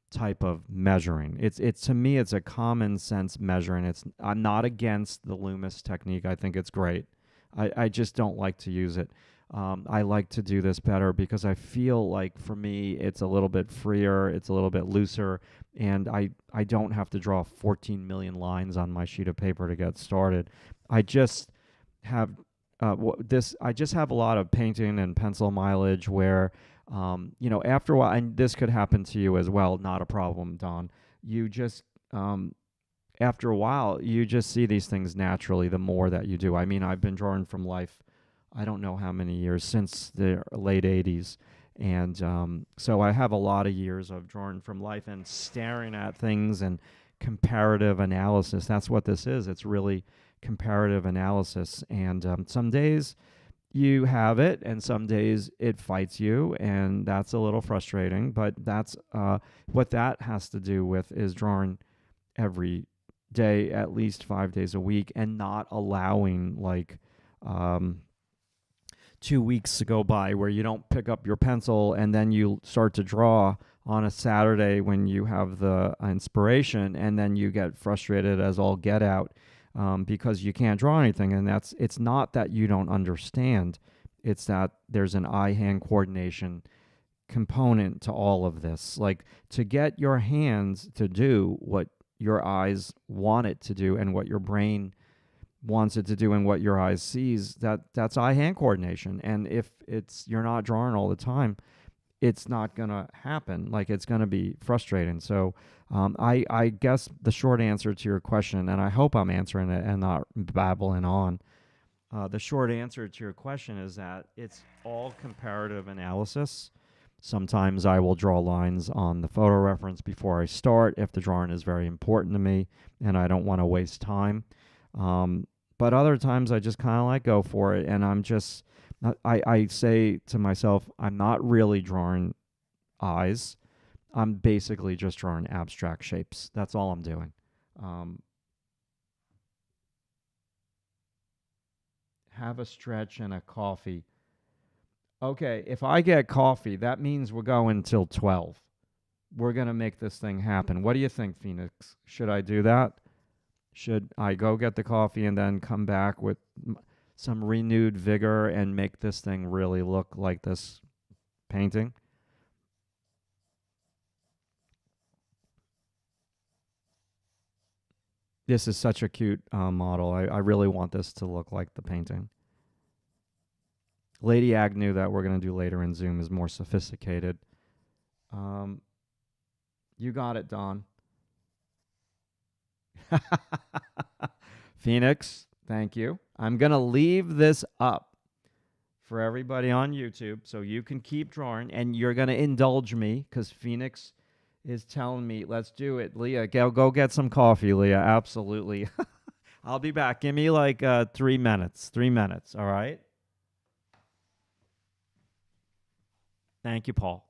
type of measuring. It's to me, it's a common sense measuring. I'm not against the Loomis technique. I think it's great. I just don't like to use it. I like to do this better because I feel like for me it's a little bit freer, it's a little bit looser, and I don't have to draw 14 million lines on my sheet of paper to get started. I just have I just have a lot of painting and pencil mileage where after a while, and this could happen to you as well, not a problem, Don. You just, after a while, you just see these things naturally the more that you do. I mean, I've been drawing from life, I don't know how many years, since the late 80s. And so I have a lot of years of drawing from life and staring at things and comparative analysis. That's what this is. It's really comparative analysis. And some days you have it, and some days it fights you, and that's a little frustrating. But that's what that has to do with is drawing every day, at least 5 days a week, and not allowing like 2 weeks to go by where you don't pick up your pencil and then you start to draw on a Saturday when you have the inspiration, and then you get frustrated as all get out because you can't draw anything. And it's not that you don't understand, it's that there's an eye-hand coordination component to all of this. Like, to get your hands to do what your eyes want it to do and what your brain wants it to do and what your eyes sees, that's eye-hand coordination. And if you're not drawing all the time, it's not going to happen. Like, it's going to be frustrating. So I guess the short answer to your question, and I hope I'm answering it and not babbling on, the short answer to your question is that it's all comparative analysis. Sometimes I will draw lines on the photo reference before I start if the drawing is very important to me and I don't want to waste time. But other times I just kind of like go for it, and I say to myself, I'm not really drawing eyes. I'm basically just drawing abstract shapes. That's all I'm doing. Have a stretch and a coffee. Okay, if I get coffee, that means we're going till 12. We're going to make this thing happen. What do you think, Phoenix? Should I do that? Should I go get the coffee and then come back with some renewed vigor and make this thing really look like this painting? This is such a cute model. I really want this to look like the painting. Lady Agnew, that we're going to do later in Zoom, is more sophisticated. You got it, Don. Phoenix, thank you. I'm going to leave this up for everybody on YouTube, so you can keep drawing, and you're going to indulge me because Phoenix is telling me, let's do it. Leah, go get some coffee, Leah. Absolutely. I'll be back. Give me like 3 minutes. 3 minutes. All right. Thank you, Paul.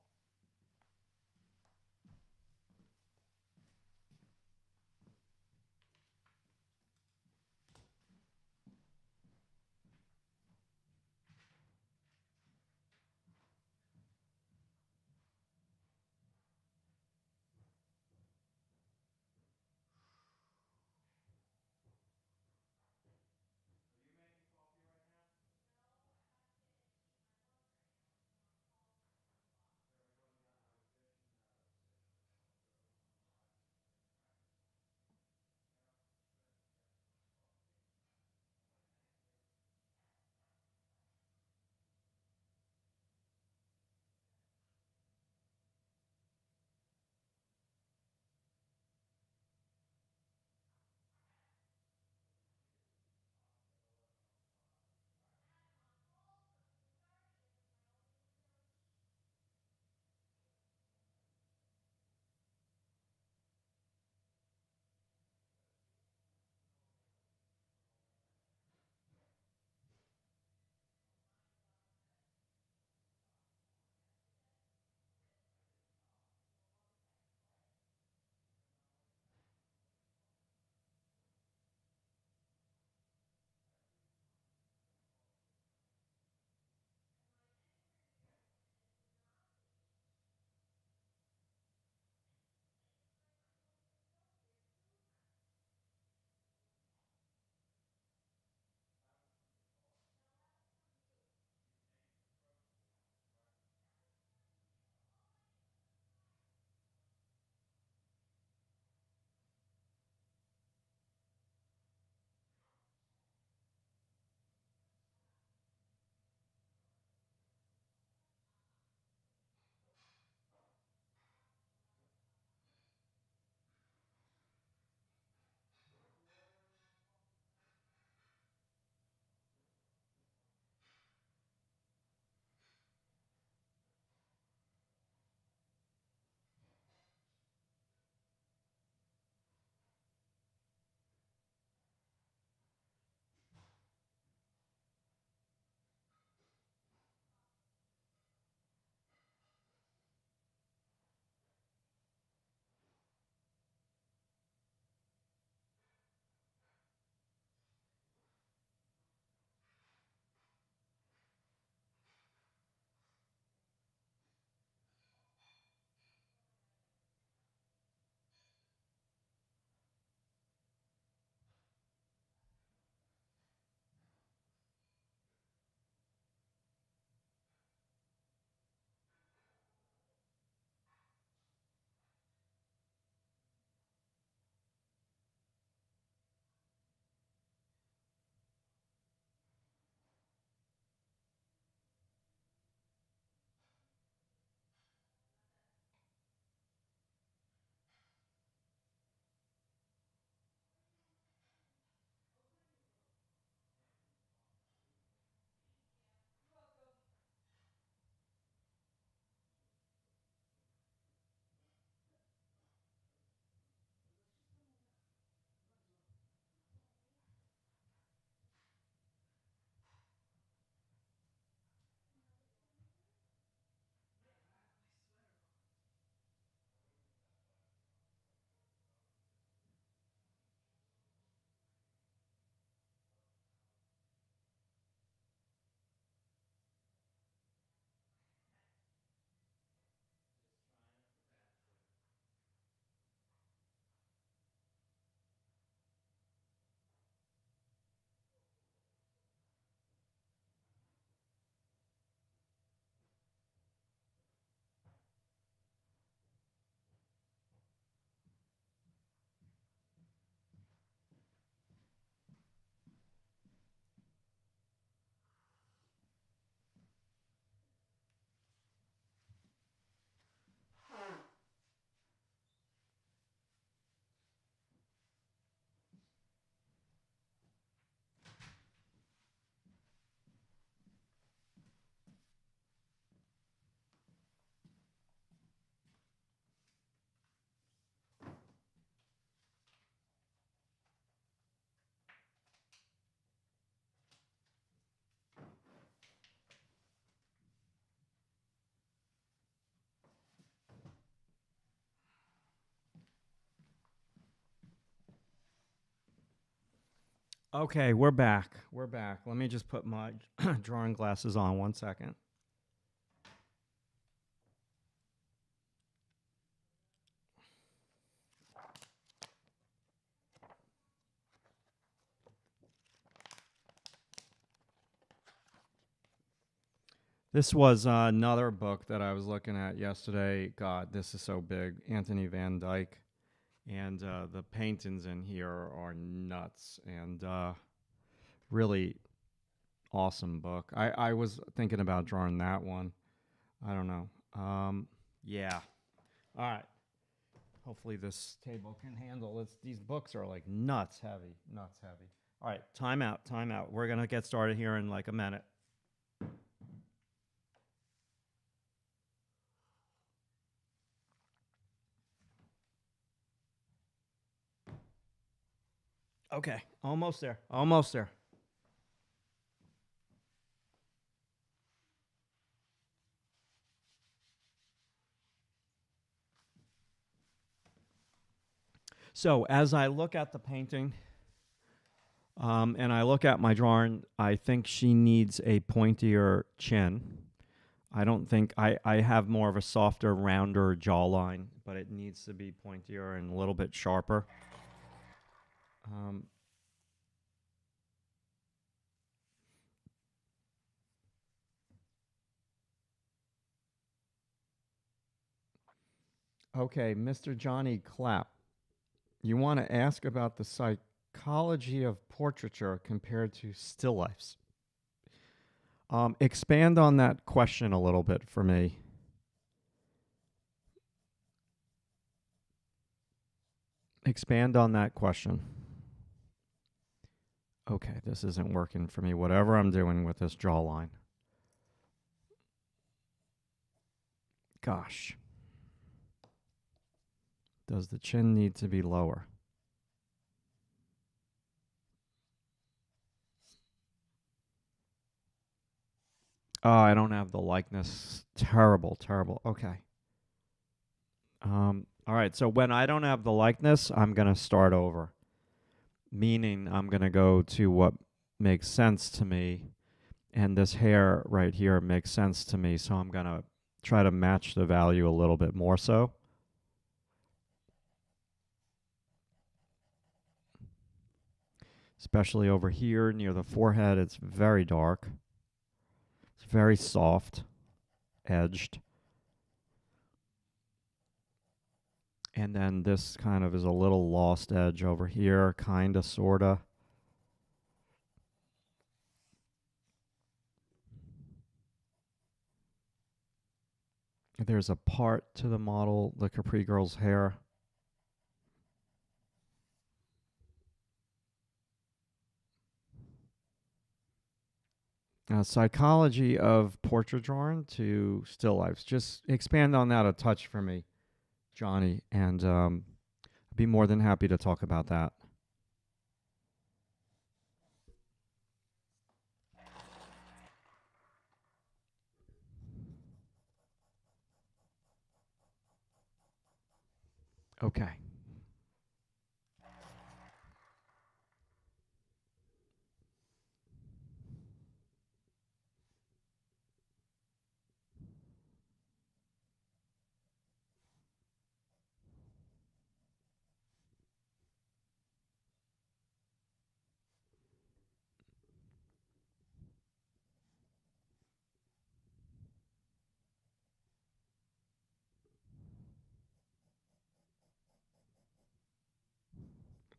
Okay, we're back. We're back. Let me just put my drawing glasses on 1 second. This was another book that I was looking at yesterday. God, this is so big. Anthony Van Dyke. And the paintings in here are nuts. And really awesome book. I was thinking about drawing that one. I don't know. Yeah. All right. Hopefully this table can handle it. These books are like nuts heavy. Nuts heavy. All right. Time out. Time out. We're going to get started here in like a minute. Okay. Almost there. Almost there. So as I look at the painting and I look at my drawing, I think she needs a pointier chin. I don't think I have more of a softer, rounder jawline, but it needs to be pointier and a little bit sharper. Okay, Mr. Johnny Clapp, you want to ask about the psychology of portraiture compared to still lifes. Expand on that question a little bit for me. Expand on that question. Okay, this isn't working for me. Whatever I'm doing with this jawline. Gosh. Does the chin need to be lower? Oh, I don't have the likeness. Terrible, terrible. Okay. All right, so when I don't have the likeness, I'm going to start over. Meaning I'm going to go to what makes sense to me. And this hair right here makes sense to me. So I'm going to try to match the value a little bit more so. Especially over here near the forehead, it's very dark. It's very soft, edged. And then this kind of is a little lost edge over here, kind of, sort of. There's a part to the model, the Capri girl's hair. Psychology of portrait drawing to still lifes. Just expand on that a touch for me, Johnny, and I'd be more than happy to talk about that. Okay.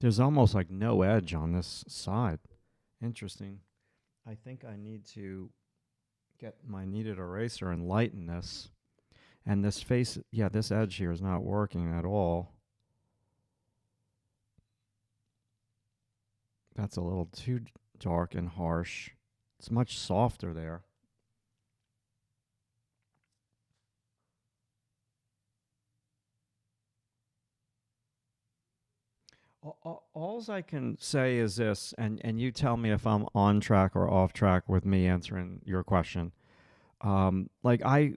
There's almost like no edge on this side. Interesting. I think I need to get my kneaded eraser and lighten this. And this face, yeah, this edge here is not working at all. That's a little too dark and harsh. It's much softer there. All I can say is this, and you tell me if I'm on track or off track with me answering your question. Like I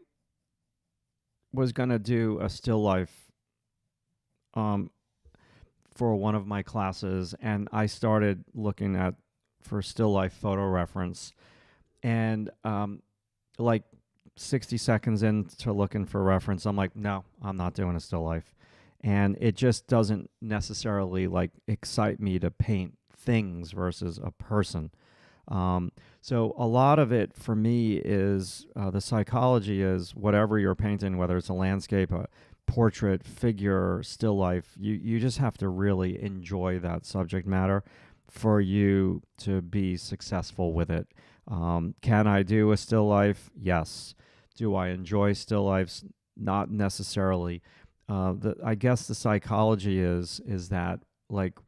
was gonna do a still life for one of my classes, and I started looking at for still life photo reference, and like 60 seconds into looking for reference, I'm like, no, I'm not doing a still life. And it just doesn't necessarily like excite me to paint things versus a person. So a lot of it for me is the psychology is whatever you're painting, whether it's a landscape, a portrait, figure, still life, you just have to really enjoy that subject matter for you to be successful with it. Can I do a still life? Yes. Do I enjoy still lifes? Not necessarily. I guess the psychology is that like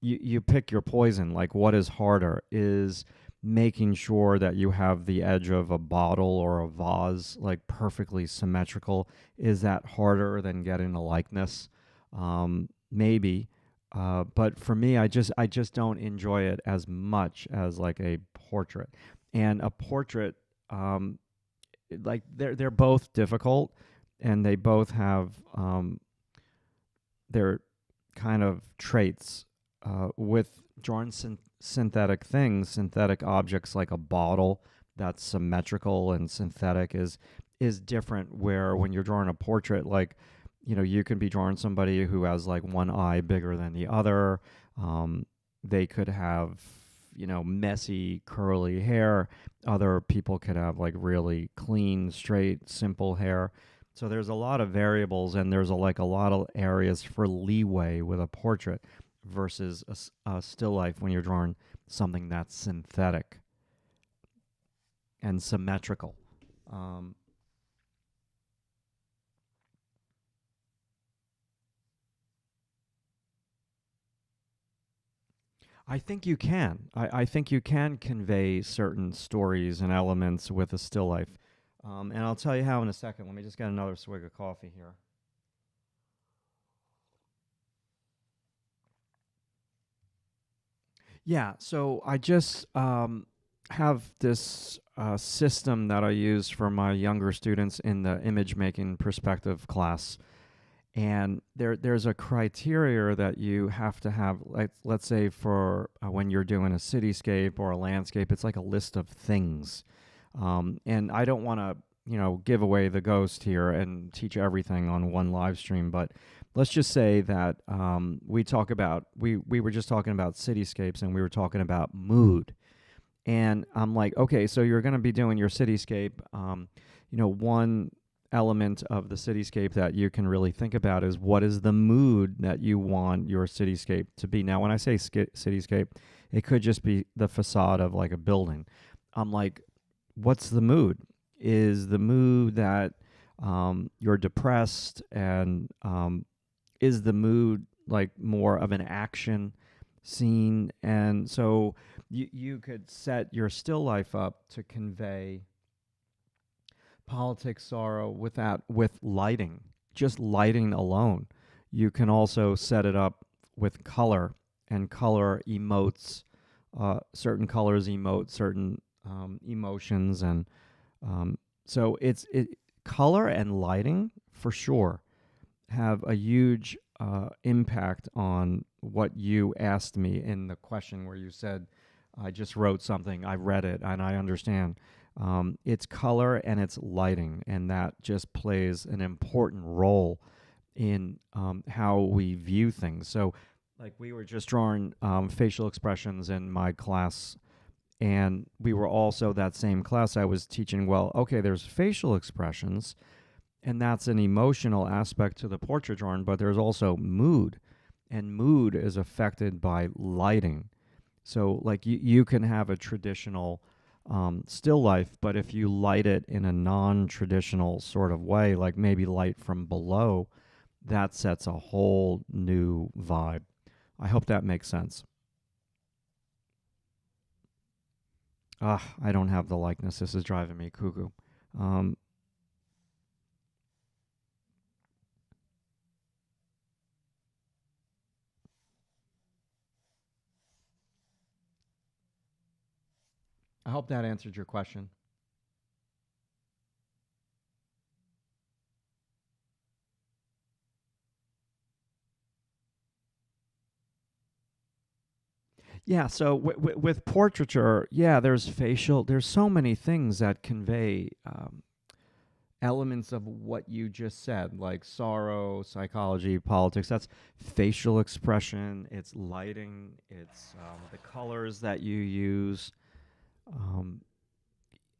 you pick your poison. Like what is harder is making sure that you have the edge of a bottle or a vase like perfectly symmetrical. Is that harder than getting a likeness? Maybe. But for me, I just don't enjoy it as much as like a portrait. And a portrait, like they're both difficult, and they both have their kind of traits. With drawing synthetic things, synthetic objects like a bottle that's symmetrical and synthetic is different. Where when you're drawing a portrait, like you can be drawing somebody who has like one eye bigger than the other. They could have messy curly hair. Other people could have like really clean, straight, simple hair. So there's a lot of variables, and there's like a lot of areas for leeway with a portrait versus a still life when you're drawing something that's synthetic and symmetrical. I think you can. I think you can convey certain stories and elements with a still life. And I'll tell you how in a second. Let me just get another swig of coffee here. Yeah, so I just have this system that I use for my younger students in the image making perspective class. And there's a criteria that you have to have. Like, let's say for when you're doing a cityscape or a landscape, it's like a list of things. And I don't want to give away the ghost here and teach everything on one live stream, but let's just say that we were just talking about cityscapes, and we were talking about mood. And I'm like, okay, so you're going to be doing your cityscape. One element of the cityscape that you can really think about is what is the mood that you want your cityscape to be. Now, when I say cityscape, it could just be the facade of like a building. I'm like, what's the mood? Is the mood that you're depressed, and is the mood like more of an action scene? And so you could set your still life up to convey politics, sorrow with lighting, just lighting alone. You can also set it up with color, and color emotes. Certain colors emote certain emotions, and so color and lighting for sure have a huge impact on what you asked me in the question, where you said, I just wrote something, I read it, and I understand. It's color and it's lighting, and that just plays an important role in how we view things. So, like, we were just drawing facial expressions in my class, and we were also, that same class I was teaching, well, okay, there's facial expressions, and that's an emotional aspect to the portrait drawing, but there's also mood, and mood is affected by lighting. So, like, you can have a traditional still life, but if you light it in a non-traditional sort of way, like maybe light from below, that sets a whole new vibe. I hope that makes sense. I don't have the likeness. This is driving me cuckoo. Um, I hope that answered your question. Yeah, so with portraiture, yeah, there's facial, there's so many things that convey elements of what you just said, like sorrow, psychology, politics. That's facial expression, it's lighting, it's the colors that you use. Um,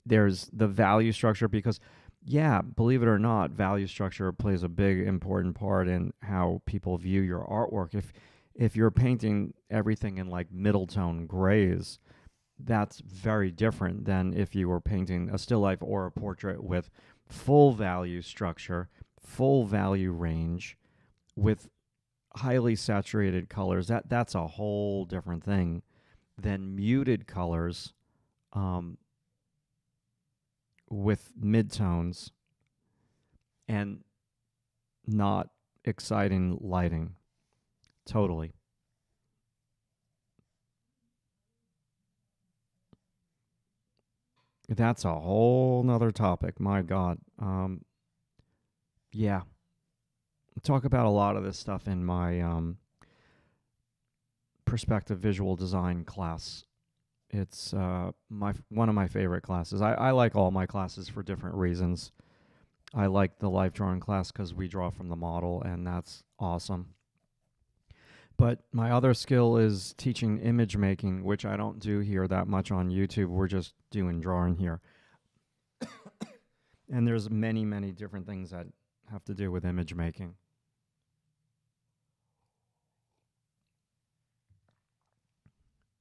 there's the value structure because, yeah, believe it or not, value structure plays a big important part in how people view your artwork. If you're painting everything in like middle tone grays, that's very different than if you were painting a still life or a portrait with full value structure, full value range, with highly saturated colors. That's a whole different thing than muted colors um, with midtones and not exciting lighting. Totally. That's a whole nother topic. My God. Yeah. Talk about a lot of this stuff in my perspective visual design class. It's my one of my favorite classes. I like all my classes for different reasons. I like the life drawing class because we draw from the model, and that's awesome. But my other skill is teaching image making, which I don't do here that much on YouTube. We're just doing drawing here. And there's many, many different things that have to do with image making.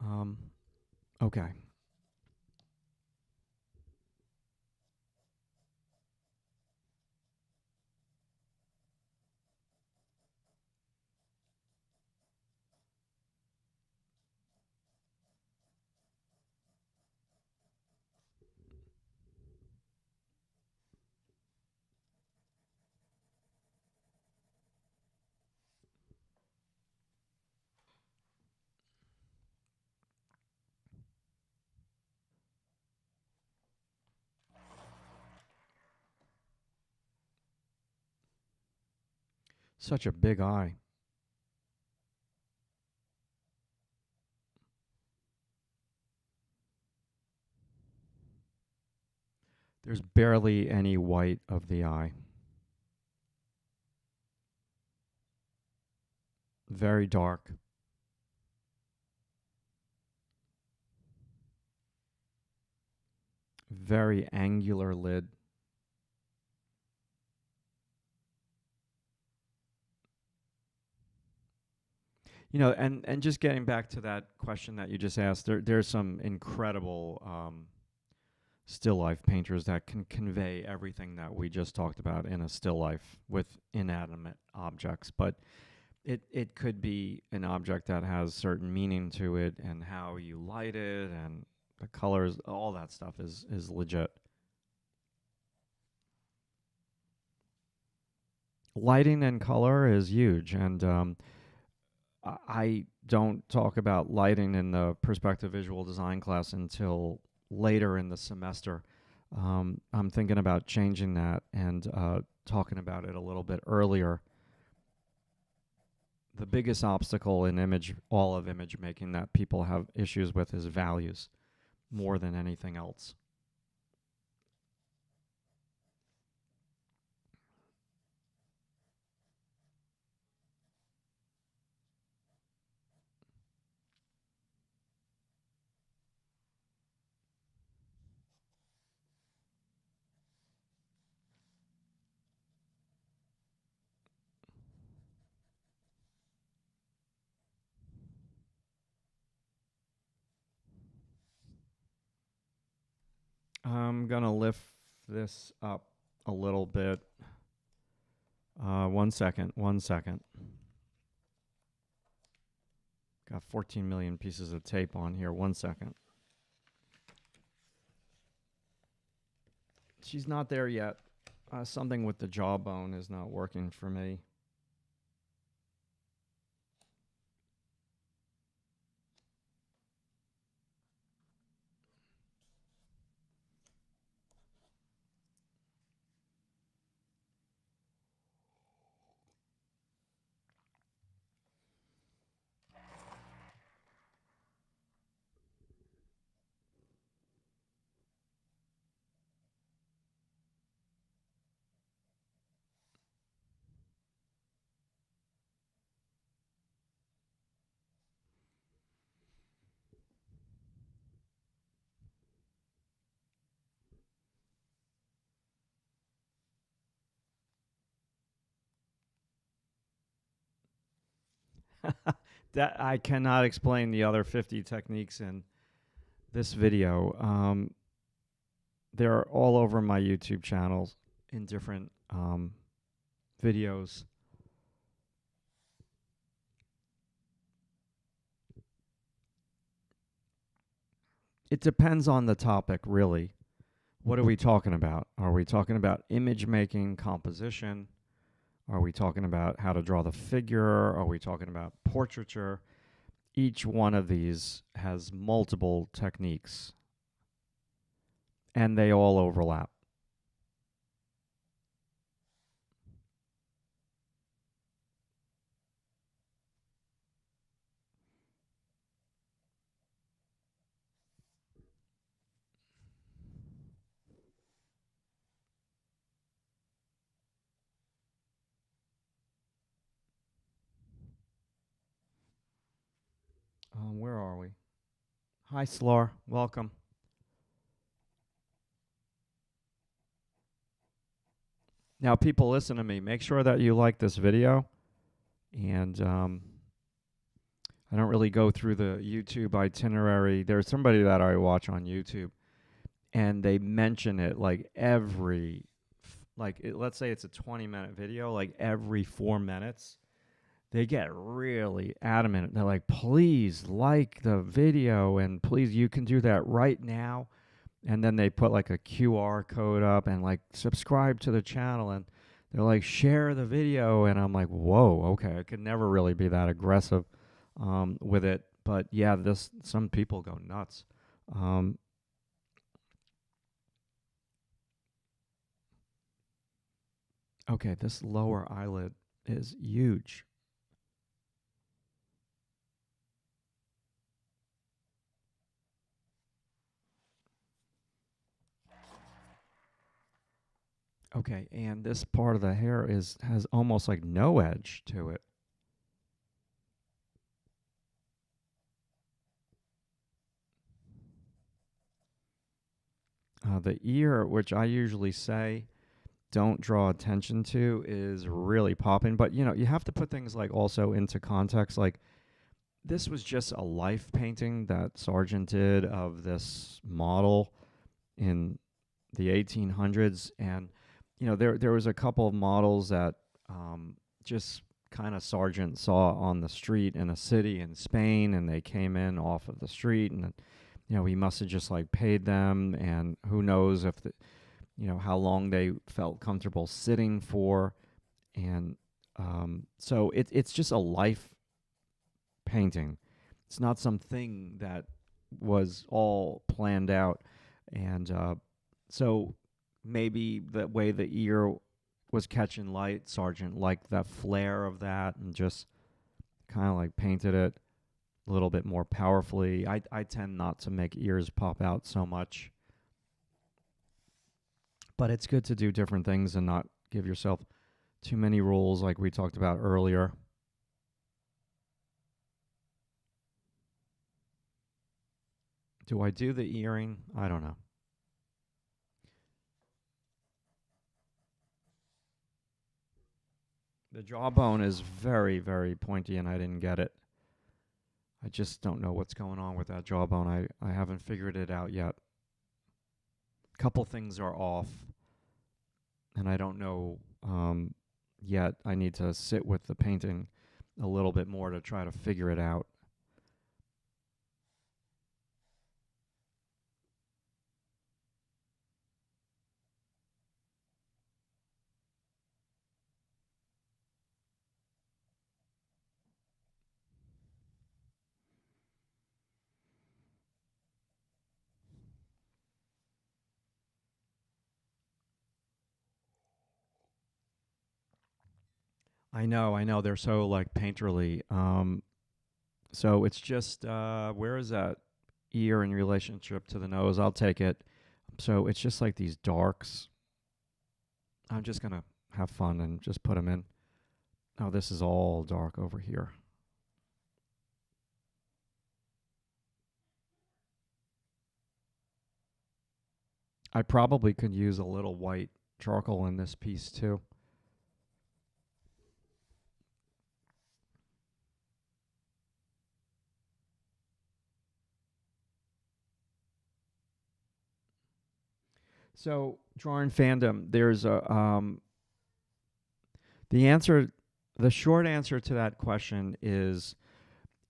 Um, okay. Such a big eye. There's barely any white of the eye. Very dark. Very angular lid. You know, and just getting back to that question that you just asked, there's some incredible still life painters that can convey everything that we just talked about in a still life with inanimate objects. But it could be an object that has certain meaning to it, and how you light it and the colors, all that stuff is legit. Lighting and color is huge, and I don't talk about lighting in the perspective visual design class until later in the semester. I'm thinking about changing that and talking about it a little bit earlier. The biggest obstacle in all of image making that people have issues with is values more than anything else. I'm going to lift this up a little bit. 1 second, 1 second. Got 14 million pieces of tape on here. 1 second. She's not there yet. Something with the jawbone is not working for me. That I cannot explain the other 50 techniques in this video. They're all over my YouTube channels in different videos. It depends on the topic, really. What are we talking about? Are we talking about image making, composition? Are we talking about how to draw the figure? Are we talking about portraiture? Each one of these has multiple techniques, and they all overlap. Where are we? Hi, Slor. Welcome. Now, people, listen to me. Make sure that you like this video. And I don't really go through the YouTube itinerary. There's somebody that I watch on YouTube, and they mention it like let's say it's a 20-minute video, like every 4 minutes. They get really adamant. They're like, please like the video, and please, you can do that right now. And then they put like a QR code up and like subscribe to the channel, and they're like, share the video. And I'm like, whoa, okay. I could never really be that aggressive with it. But yeah, some people go nuts. Okay, this lower eyelid is huge. Okay, and this part of the hair has almost like no edge to it. The ear, which I usually say don't draw attention to, is really popping. But, you have to put things like also into context. Like, this was just a life painting that Sargent did of this model in the 1800s. And, there was a couple of models that just kind of Sargent saw on the street in a city in Spain, and they came in off of the street, and he must have just like paid them, and who knows if how long they felt comfortable sitting for. And so it's just a life painting. It's not something that was all planned out. And so maybe the way the ear was catching light, Sargent liked that flare of that and just kind of like painted it a little bit more powerfully. I tend not to make ears pop out so much. But it's good to do different things and not give yourself too many rules like we talked about earlier. Do I do the earring? I don't know. The jawbone is very, very pointy, and I didn't get it. I just don't know what's going on with that jawbone. I haven't figured it out yet. A couple things are off, and I don't know yet. I need to sit with the painting a little bit more to try to figure it out. I know. They're so like painterly. So it's just where is that ear in relationship to the nose? I'll take it. So it's just like these darks. I'm just gonna have fun and just put them in. Oh, this is all dark over here. I probably could use a little white charcoal in this piece too. So drawing fandom, there's a the answer, the short answer to that question is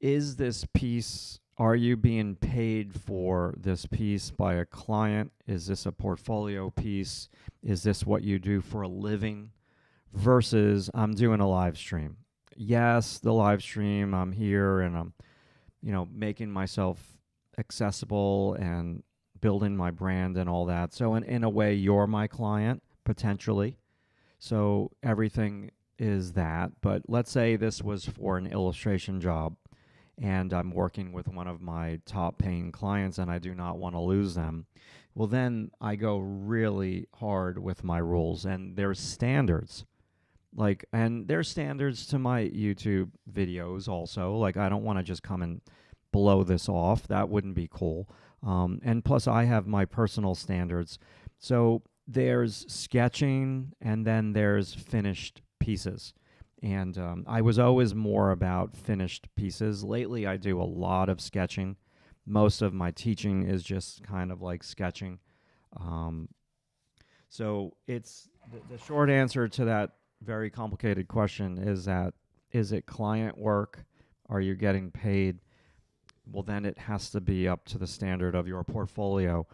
this piece, are you being paid for this piece by a client? Is this a portfolio piece? Is this what you do for a living? Versus I'm doing a live stream. Yes, the live stream, I'm here and I'm, making myself accessible and building my brand and all that. So in a way, you're my client, potentially. So everything is that. But let's say this was for an illustration job and I'm working with one of my top paying clients and I do not want to lose them. Well, then I go really hard with my rules, and there's standards. And there's standards to my YouTube videos also. Like, I don't want to just come and blow this off. That wouldn't be cool. And plus, I have my personal standards. So there's sketching, and then there's finished pieces. And I was always more about finished pieces. Lately, I do a lot of sketching. Most of my teaching is just kind of like sketching. So it's the short answer to that very complicated question is it client work? Are you getting paid? Well, then it has to be up to the standard of your portfolio.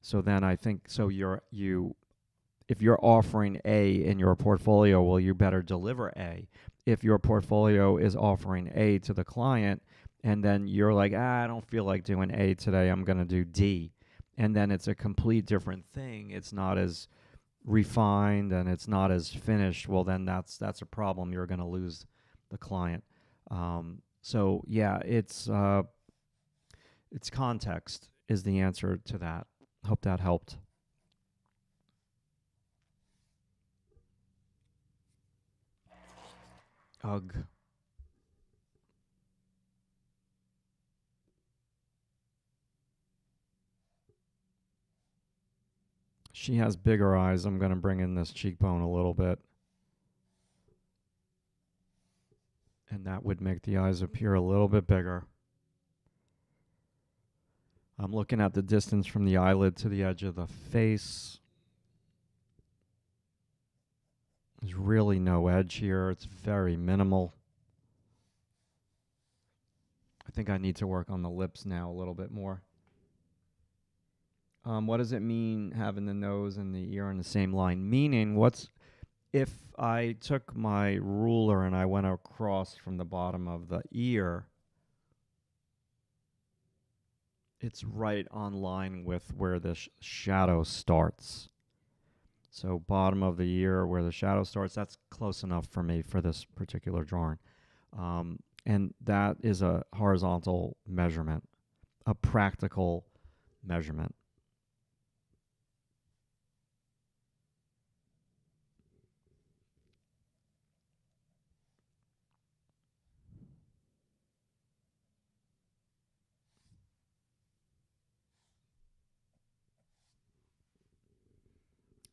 So then I think if you're offering A in your portfolio, well, you better deliver A. If your portfolio is offering A to the client, and then you're like, I don't feel like doing A today, I'm going to do D. And then it's a complete different thing. It's not as refined and it's not as finished. Well, then that's a problem. You're going to lose the client. So yeah, it's context is the answer to that. Hope that helped. Ugh. She has bigger eyes. I'm going to bring in this cheekbone a little bit. And that would make the eyes appear a little bit bigger. I'm looking at the distance from the eyelid to the edge of the face. There's really no edge here. It's very minimal. I think I need to work on the lips now a little bit more. What does it mean having the nose and the ear on the same line? Meaning, if I took my ruler and I went across from the bottom of the ear, it's right on line with where the shadow starts. So bottom of the ear where the shadow starts, that's close enough for me for this particular drawing. And that is a horizontal measurement, a practical measurement.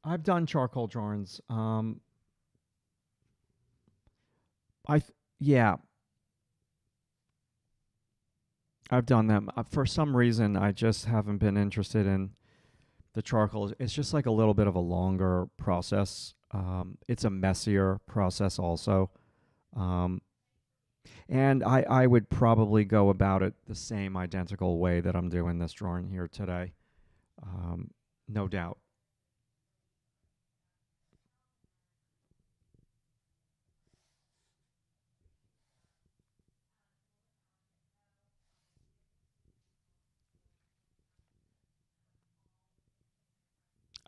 I've done charcoal drawings. Yeah, I've done them. For some reason, I just haven't been interested in the charcoal. It's just like a little bit of a longer process. It's a messier process also. And I would probably go about it the same identical way that I'm doing this drawing here today. No doubt.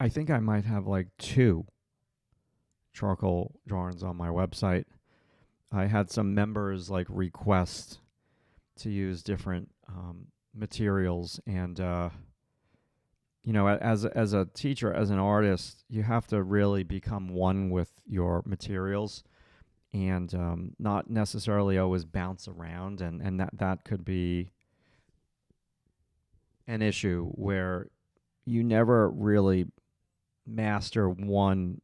I think I might have like 2 charcoal drawings on my website. I had some members like request to use different materials, and as a teacher, as an artist, you have to really become one with your materials, and not necessarily always bounce around, and that could be an issue where you never really master 1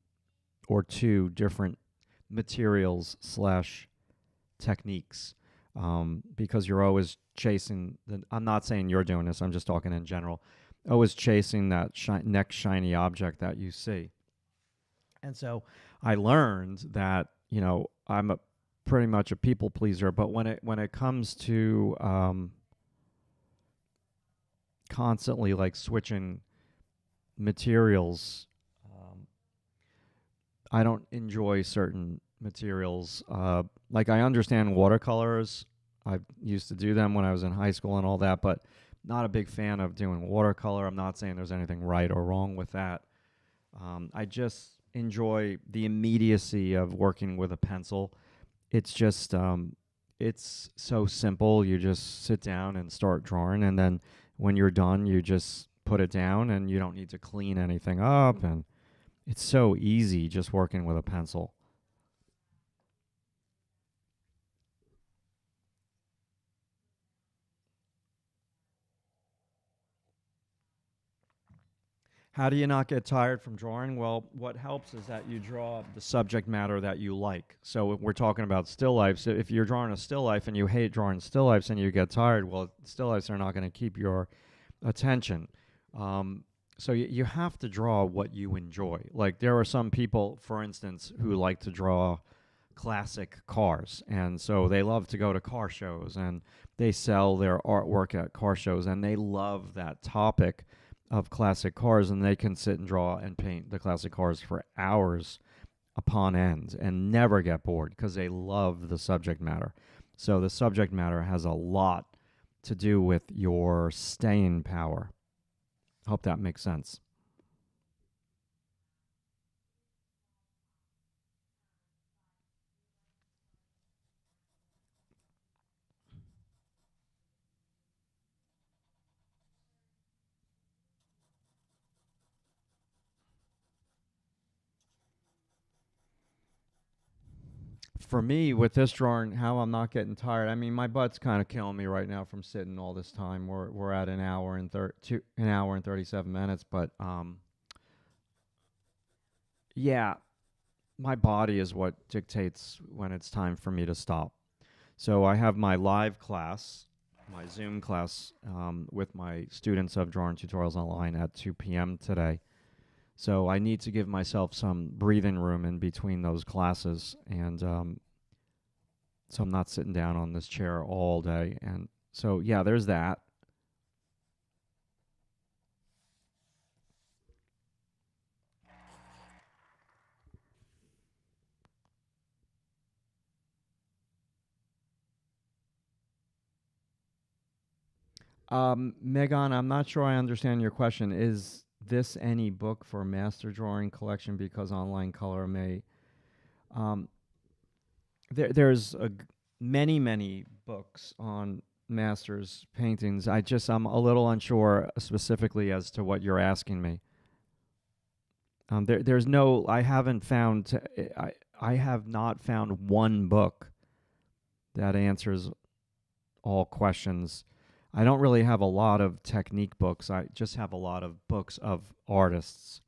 or 2 different materials / techniques, because you're always chasing I'm not saying you're doing this, I'm just talking in general. always chasing that next shiny object that you see. And so I learned that, you know, I'm a pretty much a people pleaser, but when it comes to constantly like switching materials, I don't enjoy certain materials. Like I understand watercolors. I used to do them when I was in high school and all that, but not a big fan of doing watercolor. I'm not saying there's anything right or wrong with that. I just enjoy the immediacy of working with a pencil. It's just it's so simple. You just sit down and start drawing, and then when you're done, you just put it down, and you don't need to clean anything up. And it's so easy just working with a pencil. How do you not get tired from drawing? Well, what helps is that you draw the subject matter that you like. So if we're talking about still lifes, if you're drawing a still life and you hate drawing still lifes and you get tired, well, still lifes are not going to keep your attention. Um, so you have to draw what you enjoy. Like there are some people, for instance, who like to draw classic cars, and so they love to go to car shows and they sell their artwork at car shows, and they love that topic of classic cars, and they can sit and draw and paint the classic cars for hours upon end and never get bored because they love the subject matter. So the subject matter has a lot to do with your staying power. Hope that makes sense. For me, with this drawing, how I'm not getting tired. I mean, my butt's kind of killing me right now from sitting all this time. We're at an hour and 37 minutes, but yeah, my body is what dictates when it's time for me to stop. So I have my live class, my Zoom class with my students of drawing tutorials online at 2 p.m. today. So I need to give myself some breathing room in between those classes, and so I'm not sitting down on this chair all day. And so yeah, there's that. Megan, I'm not sure I understand your question. Is this any book for master drawing collection because online color may um, there's many books on masters paintings. I'm a little unsure specifically as to what you're asking me. There's no I haven't found I have not found one book that answers all questions. I don't really have a lot of technique books. I just have a lot of books of artists.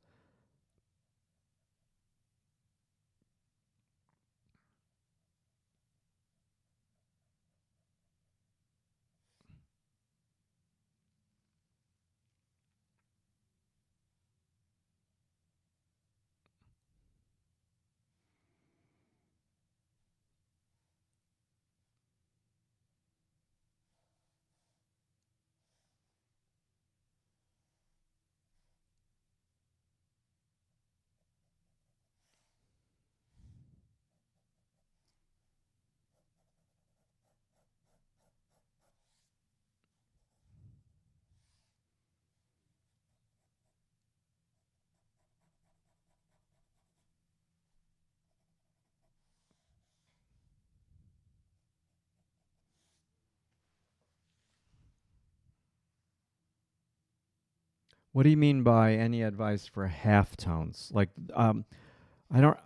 What do you mean by any advice for halftones? Like, I don't.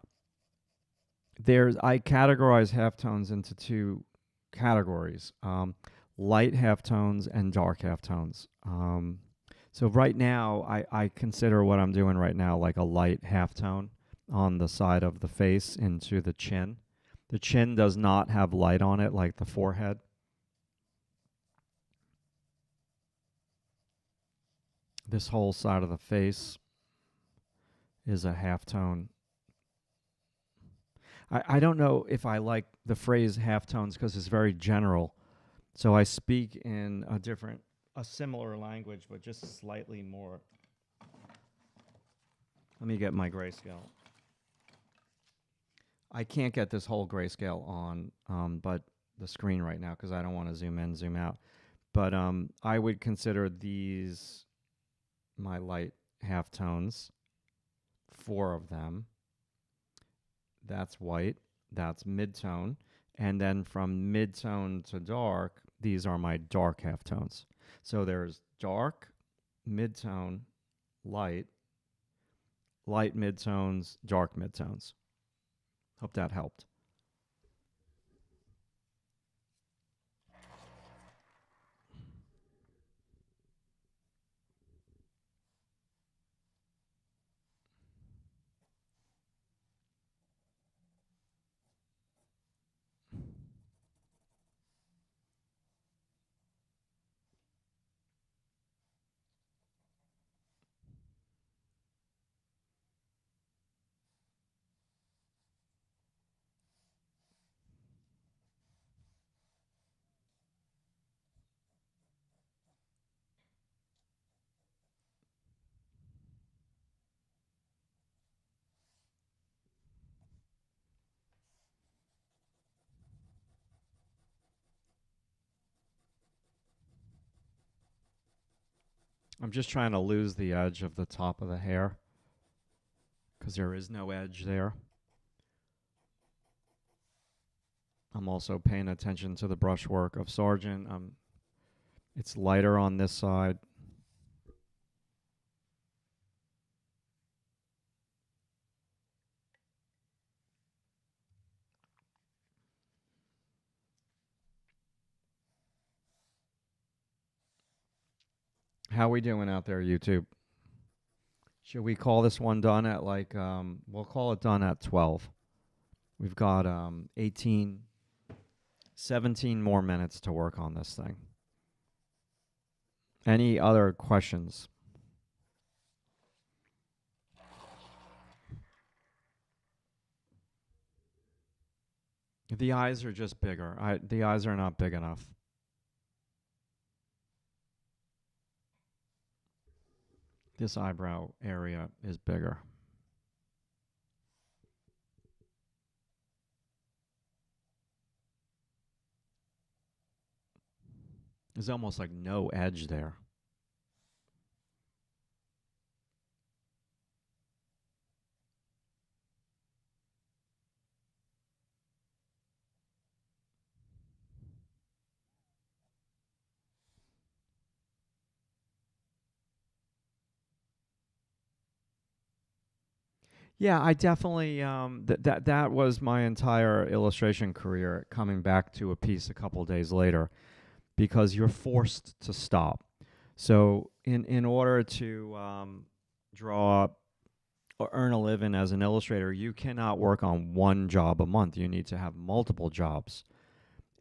I categorize halftones into two categories: light halftones and dark halftones. So right now, I consider what I'm doing right now like a light halftone on the side of the face into the chin. The chin does not have light on it like the forehead. this whole side of the face is a halftone. I don't know if I like the phrase halftones because it's very general. So I speak in a similar language, but just slightly more. Let me get my grayscale. I can't get this whole grayscale on, but the screen right now because I don't want to zoom in, zoom out. But I would consider these my light halftones. 4 of them. That's white. That's midtone. And then from midtone to dark, these are my dark halftones. So there's dark, midtone, light, light midtones, dark midtones. Hope that helped. I'm just trying to lose the edge of the top of the hair because there is no edge there. I'm also paying attention to the brushwork of Sargent. It's lighter on this side. How we doing out there, YouTube? Should we call this one done at like, we'll call it done at 12. We've got 17 more minutes to work on this thing. Any other questions? The eyes are just bigger. The eyes are not big enough. This eyebrow area is bigger. There's almost like no edge there. Yeah, I definitely that was my entire illustration career, coming back to a piece a couple days later, because you're forced to stop. So in order to draw or earn a living as an illustrator, you cannot work on one job a month. You need to have multiple jobs.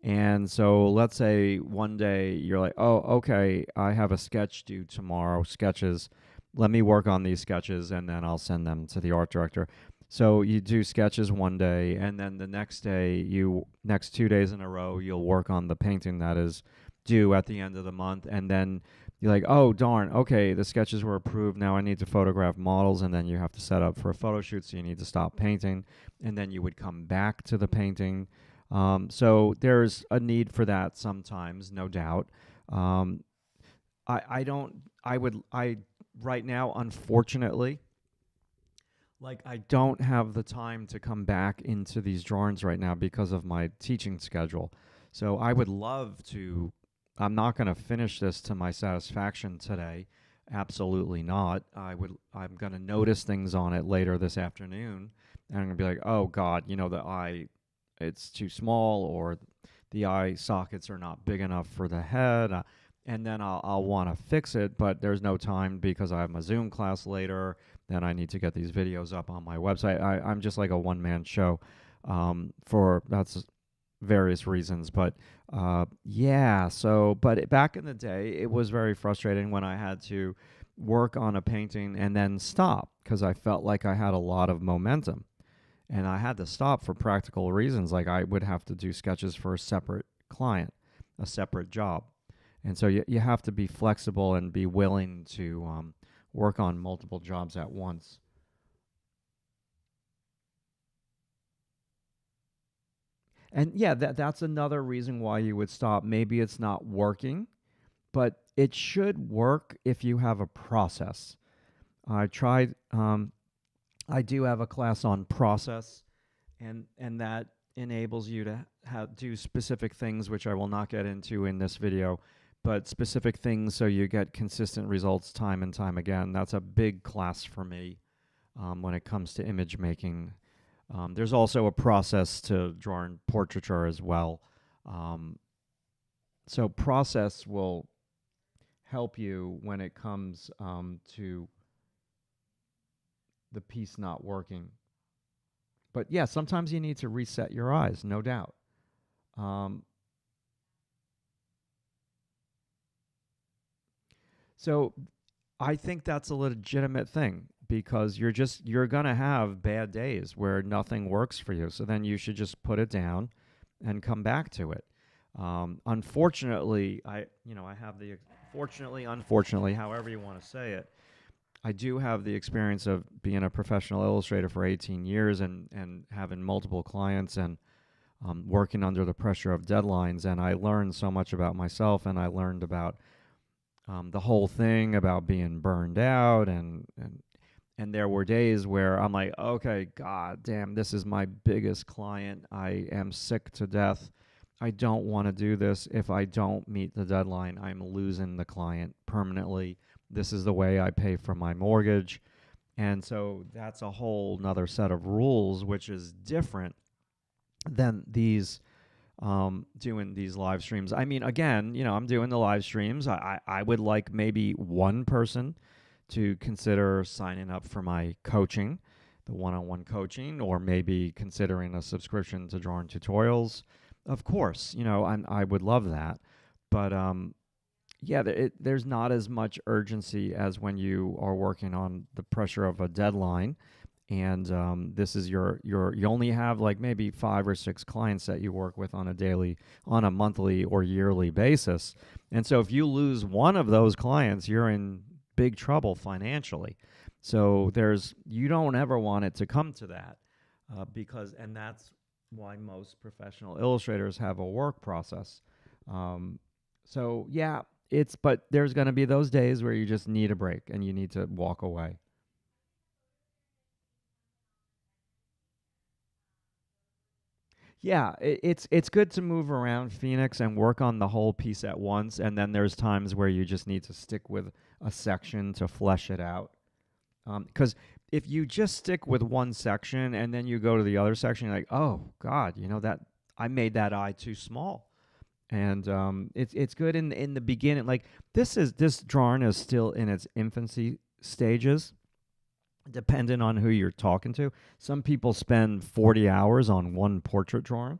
And so let's say one day you're like, oh, okay, I have a sketch due tomorrow, sketches. Let me work on these sketches and then I'll send them to the art director. So you do sketches one day, and then the next day, next 2 days in a row, you'll work on the painting that is due at the end of the month. And then you're like, oh, darn, okay, the sketches were approved. Now I need to photograph models, and then you have to set up for a photo shoot, so you need to stop painting. And then you would come back to the painting. So there's a need for that sometimes, no doubt. Right now, unfortunately, like, I don't have the time to come back into these drawings right now because of my teaching schedule. So I would love to. I'm not going to finish this to my satisfaction today. Absolutely not. I'm going to notice things on it later this afternoon, and I'm going to be like, oh God, the eye, it's too small, or the eye sockets are not big enough for the head. And then I'll want to fix it, but there's no time because I have my Zoom class later. Then I need to get these videos up on my website. I'm just like a one-man show for that's various reasons. But yeah, so, but back in the day, it was very frustrating when I had to work on a painting and then stop because I felt like I had a lot of momentum. And I had to stop for practical reasons. Like I would have to do sketches for a separate client, a separate job. And so you have to be flexible and be willing to work on multiple jobs at once. And yeah, that's another reason why you would stop. Maybe it's not working, but it should work if you have a process. I tried, I do have a class on process, and that enables you to do specific things, which I will not get into in this video, but specific things so you get consistent results time and time again. That's a big class for me when it comes to image making. There's also a process to drawing portraiture as well. So process will help you when it comes to the piece not working. But yeah, sometimes you need to reset your eyes, no doubt. So I think that's a legitimate thing because you're going to have bad days where nothing works for you. So then you should just put it down and come back to it. Unfortunately, unfortunately, however you want to say it, I do have the experience of being a professional illustrator for 18 years and having multiple clients and working under the pressure of deadlines. And I learned so much about myself, and I learned about the whole thing about being burned out. And there were days where I'm like, okay, God damn, this is my biggest client. I am sick to death. I don't want to do this. If I don't meet the deadline, I'm losing the client permanently. This is the way I pay for my mortgage. And so that's a whole nother set of rules, which is different than these doing these live streams. I mean, again, I'm doing the live streams. I would like maybe one person to consider signing up for my coaching, the one-on-one coaching, or maybe considering a subscription to Drawing Tutorials. Of course, I would love that. But yeah, there's not as much urgency as when you are working on the pressure of a deadline. And this is you only have like maybe 5 or 6 clients that you work with on a monthly or yearly basis. And so if you lose one of those clients, you're in big trouble financially. So you don't ever want it to come to that and that's why most professional illustrators have a work process. So yeah, but there's going to be those days where you just need a break and you need to walk away. Yeah, it's good to move around Phoenix and work on the whole piece at once, and then there's times where you just need to stick with a section to flesh it out. Because if you just stick with one section and then you go to the other section, you're like, oh God, that I made that eye too small. And it's good in the beginning. Like this drawing is still in its infancy stages, depending on who you're talking to. Some people spend 40 hours on one portrait drawing.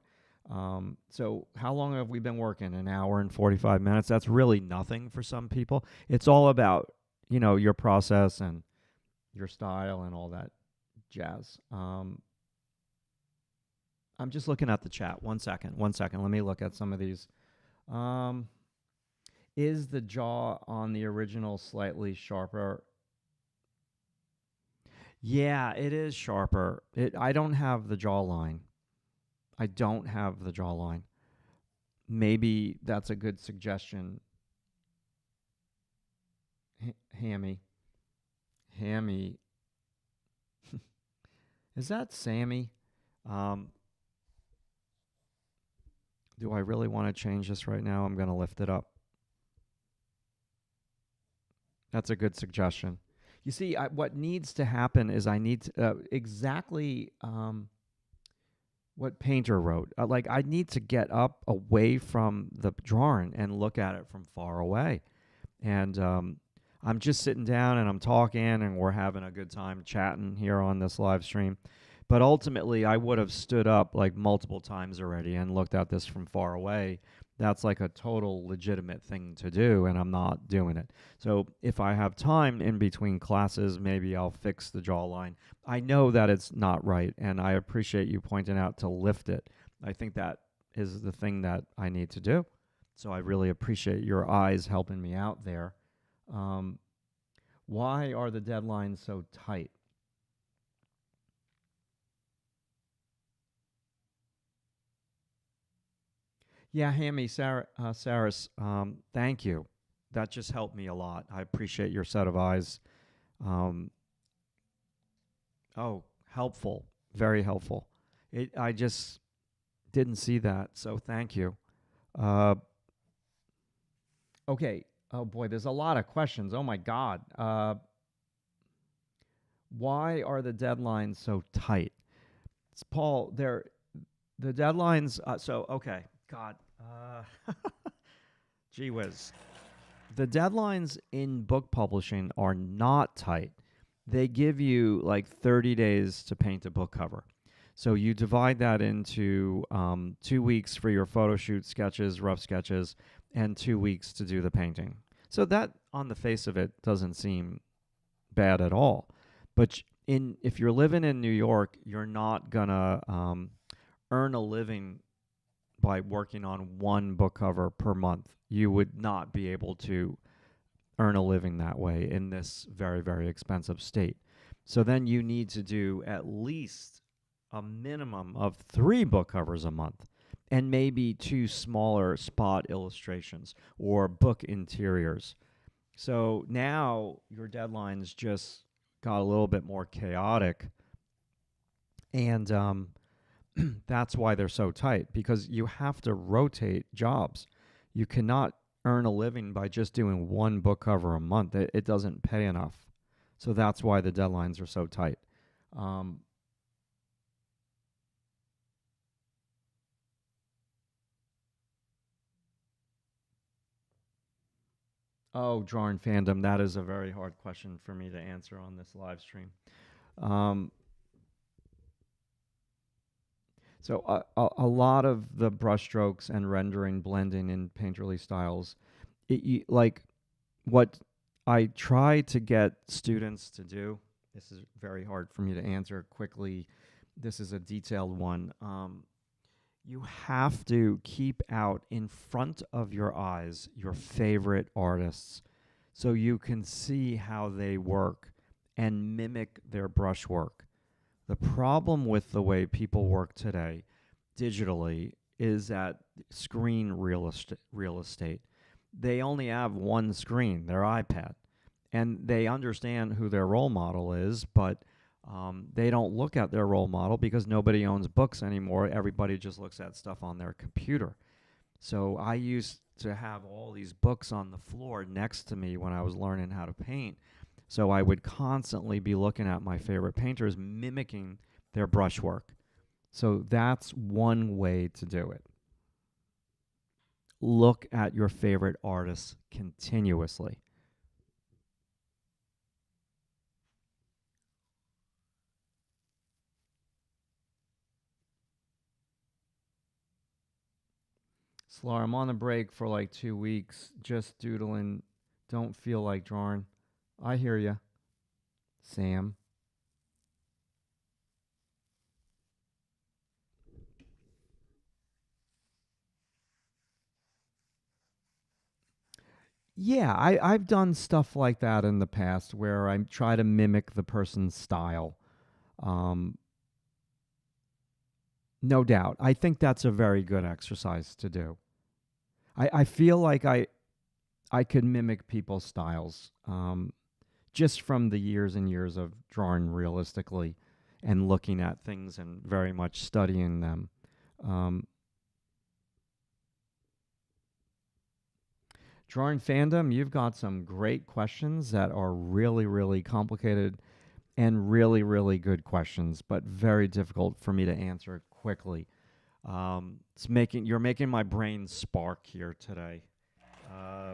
So how long have we been working? An hour and 45 minutes. That's really nothing for some people. It's all about your process and your style and all that jazz. I'm just looking at the chat. One second. Let me look at some of these. Is the jaw on the original slightly sharper? Yeah, it is sharper. I don't have the jawline. Maybe that's a good suggestion. Hammy. Is that Sammy? Do I really want to change this right now? I'm going to lift it up. That's a good suggestion. You see, what needs to happen is I need to, exactly what Painter wrote. I need to get up away from the drawing and look at it from far away. And I'm just sitting down and I'm talking and we're having a good time chatting here on this live stream. But ultimately, I would have stood up like multiple times already and looked at this from far away. that's like a total legitimate thing to do, and I'm not doing it. So if I have time in between classes, maybe I'll fix the jawline. I know that it's not right, and I appreciate you pointing out to lift it. I think that is the thing that I need to do. So I really appreciate your eyes helping me out there. Um, why are the deadlines so tight? Yeah, Hammy, Saris, thank you. That just helped me a lot. I appreciate your set of eyes. Um, oh, helpful, very helpful. I just didn't see that, so thank you. Uh, okay. Oh boy, there's a lot of questions. Oh my God. Why are the deadlines so tight? It's Paul. The deadlines. So okay. God. Gee whiz. The deadlines in book publishing are not tight. They give you like 30 days to paint a book cover. So you divide that into 2 weeks for your photo shoot sketches, rough sketches, and 2 weeks to do the painting. So that, on the face of it, doesn't seem bad at all. But if you're living in New York, you're not gonna earn a living by working on one book cover per month. You would not be able to earn a living that way in this very, very expensive state. So then you need to do at least a minimum of 3 book covers a month and maybe 2 smaller spot illustrations or book interiors. So now your deadlines just got a little bit more chaotic. And that's why they're so tight, because you have to rotate jobs. You cannot earn a living by just doing one book cover a month. It doesn't pay enough. So that's why the deadlines are so tight. Oh, drawing fandom, that is a very hard question for me to answer on this live stream. Um, so a lot of the brushstrokes and rendering, blending in painterly styles, like what I try to get students to do, this is very hard for me to answer quickly. This is a detailed one. You have to keep out in front of your eyes your favorite artists so you can see how they work and mimic their brushwork. The problem with the way people work today digitally is that screen real estate. They only have one screen, their iPad, and they understand who their role model is, but they don't look at their role model because nobody owns books anymore. Everybody just looks at stuff on their computer. So I used to have all these books on the floor next to me when I was learning how to paint. So I would constantly be looking at my favorite painters, mimicking their brushwork. So that's one way to do it. Look at your favorite artists continuously. Slar, I'm on a break for like 2 weeks, just doodling. Don't feel like drawing. I hear you, Sam. Yeah, I've done stuff like that in the past where I try to mimic the person's style. Um, no doubt. I think that's a very good exercise to do. I feel like I could mimic people's styles just from the years and years of drawing realistically and looking at things and very much studying them. Um, Drawing fandom, you've got some great questions that are really, really complicated and really, really good questions, but very difficult for me to answer quickly. You're making my brain spark here today. Uh,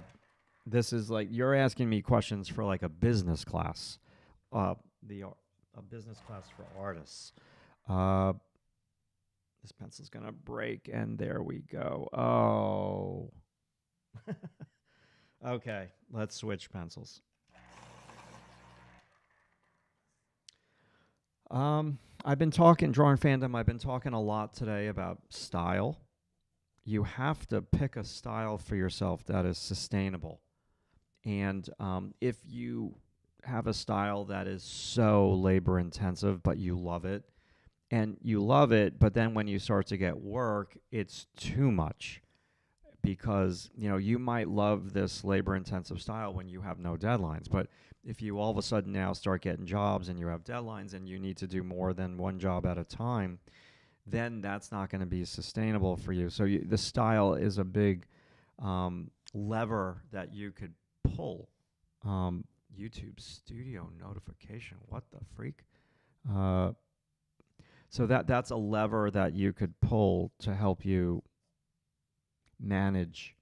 this is like you're asking me questions for like a business class, uh, a business class for artists. Uh, This pencil's going to break, and there we go. Oh. Okay, let's switch pencils. I've been talking, Drawing Fandom, I've been talking a lot today about style. You have to pick a style for yourself that is sustainable. And if you have a style that is so labor intensive, but you love it, but then when you start to get work, it's too much. Because you might love this labor intensive style when you have no deadlines, but if you all of a sudden now start getting jobs and you have deadlines and you need to do more than one job at a time, then that's not going to be sustainable for you. So the style is a big lever that you could pull. YouTube studio notification, what the freak? So that's a lever that you could pull to help you manage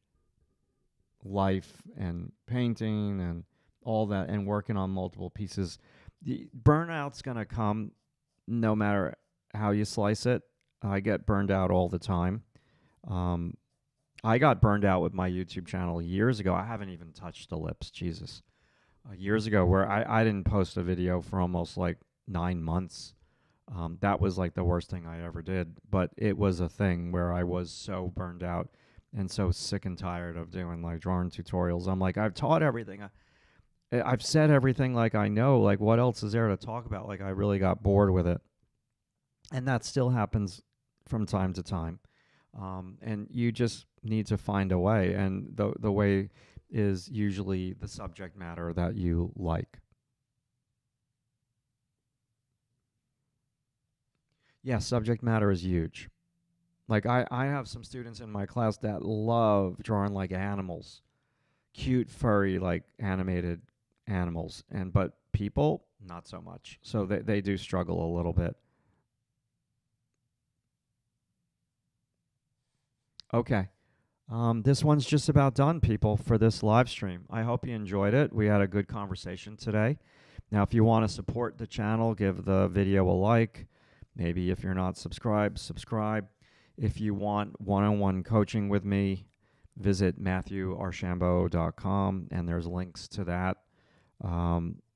life and painting and all that and working on multiple pieces. The burnout's going to come no matter how you slice it. I get burned out all the time. I got burned out with my YouTube channel years ago. I haven't even touched the lips, Jesus. Years ago, where I didn't post a video for almost like 9 months. That was like the worst thing I ever did. But it was a thing where I was so burned out and so sick and tired of doing like drawing tutorials. I'm like, I've taught everything. I've said everything like I know. Like, what else is there to talk about? Like, I really got bored with it. And that still happens from time to time. And you just need to find a way. And the way is usually the subject matter that you like. Yeah, subject matter is huge. Like, I have some students in my class that love drawing like animals, cute, furry, like animated animals. But people, not so much. So they do struggle a little bit. Okay. This one's just about done, people, for this live stream. I hope you enjoyed it. We had a good conversation today. Now, if you want to support the channel, give the video a like. Maybe if you're not subscribed, subscribe. If you want one-on-one coaching with me, visit matthewarchambault.com, and there's links to that.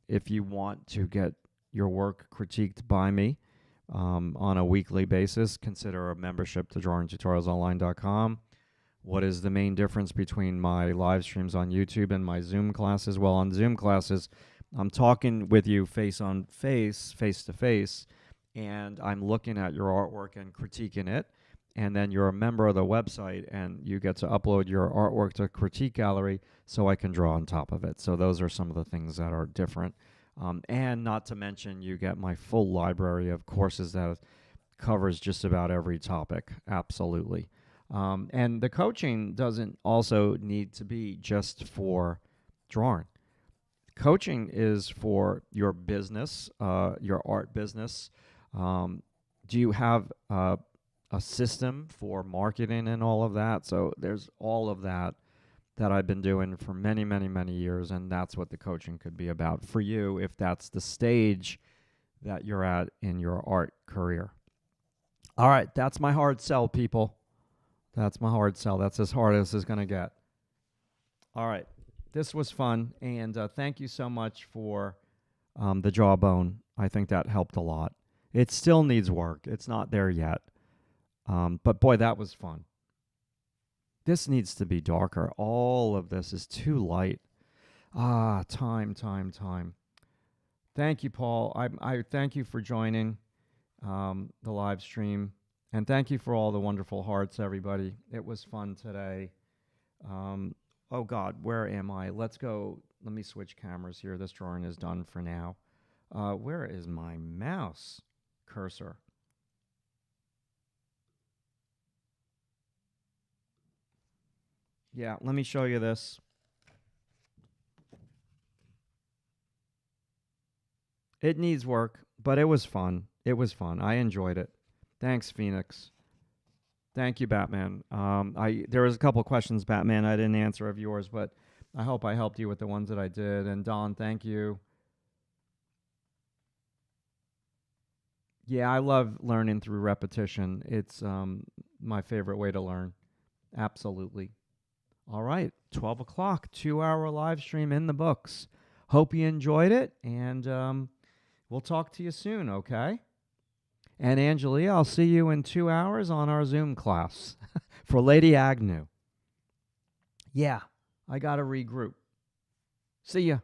If you want to get your work critiqued by me on a weekly basis, consider a membership to drawingtutorialsonline.com. What is the main difference between my live streams on YouTube and my Zoom classes? Well, on Zoom classes, I'm talking with you face to face, and I'm looking at your artwork and critiquing it. And then you're a member of the website, and you get to upload your artwork to Critique Gallery so I can draw on top of it. So those are some of the things that are different. And not to mention, you get my full library of courses that covers just about every topic. Absolutely. And the coaching doesn't also need to be just for drawing. Coaching is for your business, your art business. Do you have a system for marketing and all of that? So there's all of that I've been doing for many, many, many years, and that's what the coaching could be about for you if that's the stage that you're at in your art career. All right, that's my hard sell, people. That's my hard sell. That's as hard as it's going to get. All right, this was fun, and thank you so much for the jawbone. I think that helped a lot. It still needs work. It's not there yet. But boy, that was fun. This needs to be darker. All of this is too light. Time. Thank you, Paul. I thank you for joining the live stream. And thank you for all the wonderful hearts, everybody. It was fun today. Oh, God, where am I? Let's go. Let me switch cameras here. This drawing is done for now. Where is my mouse cursor? Yeah, let me show you this. It needs work, but it was fun. It was fun. I enjoyed it. Thanks, Phoenix. Thank you, Batman. There was a couple of questions, Batman, I didn't answer of yours, but I hope I helped you with the ones that I did. And Don, thank you. Yeah, I love learning through repetition. It's my favorite way to learn. Absolutely. All right, 12 o'clock, 2 hour live stream in the books. Hope you enjoyed it, and we'll talk to you soon, okay? And Angelia, I'll see you in 2 hours on our Zoom class for Lady Agnew. Yeah, I got to regroup. See ya.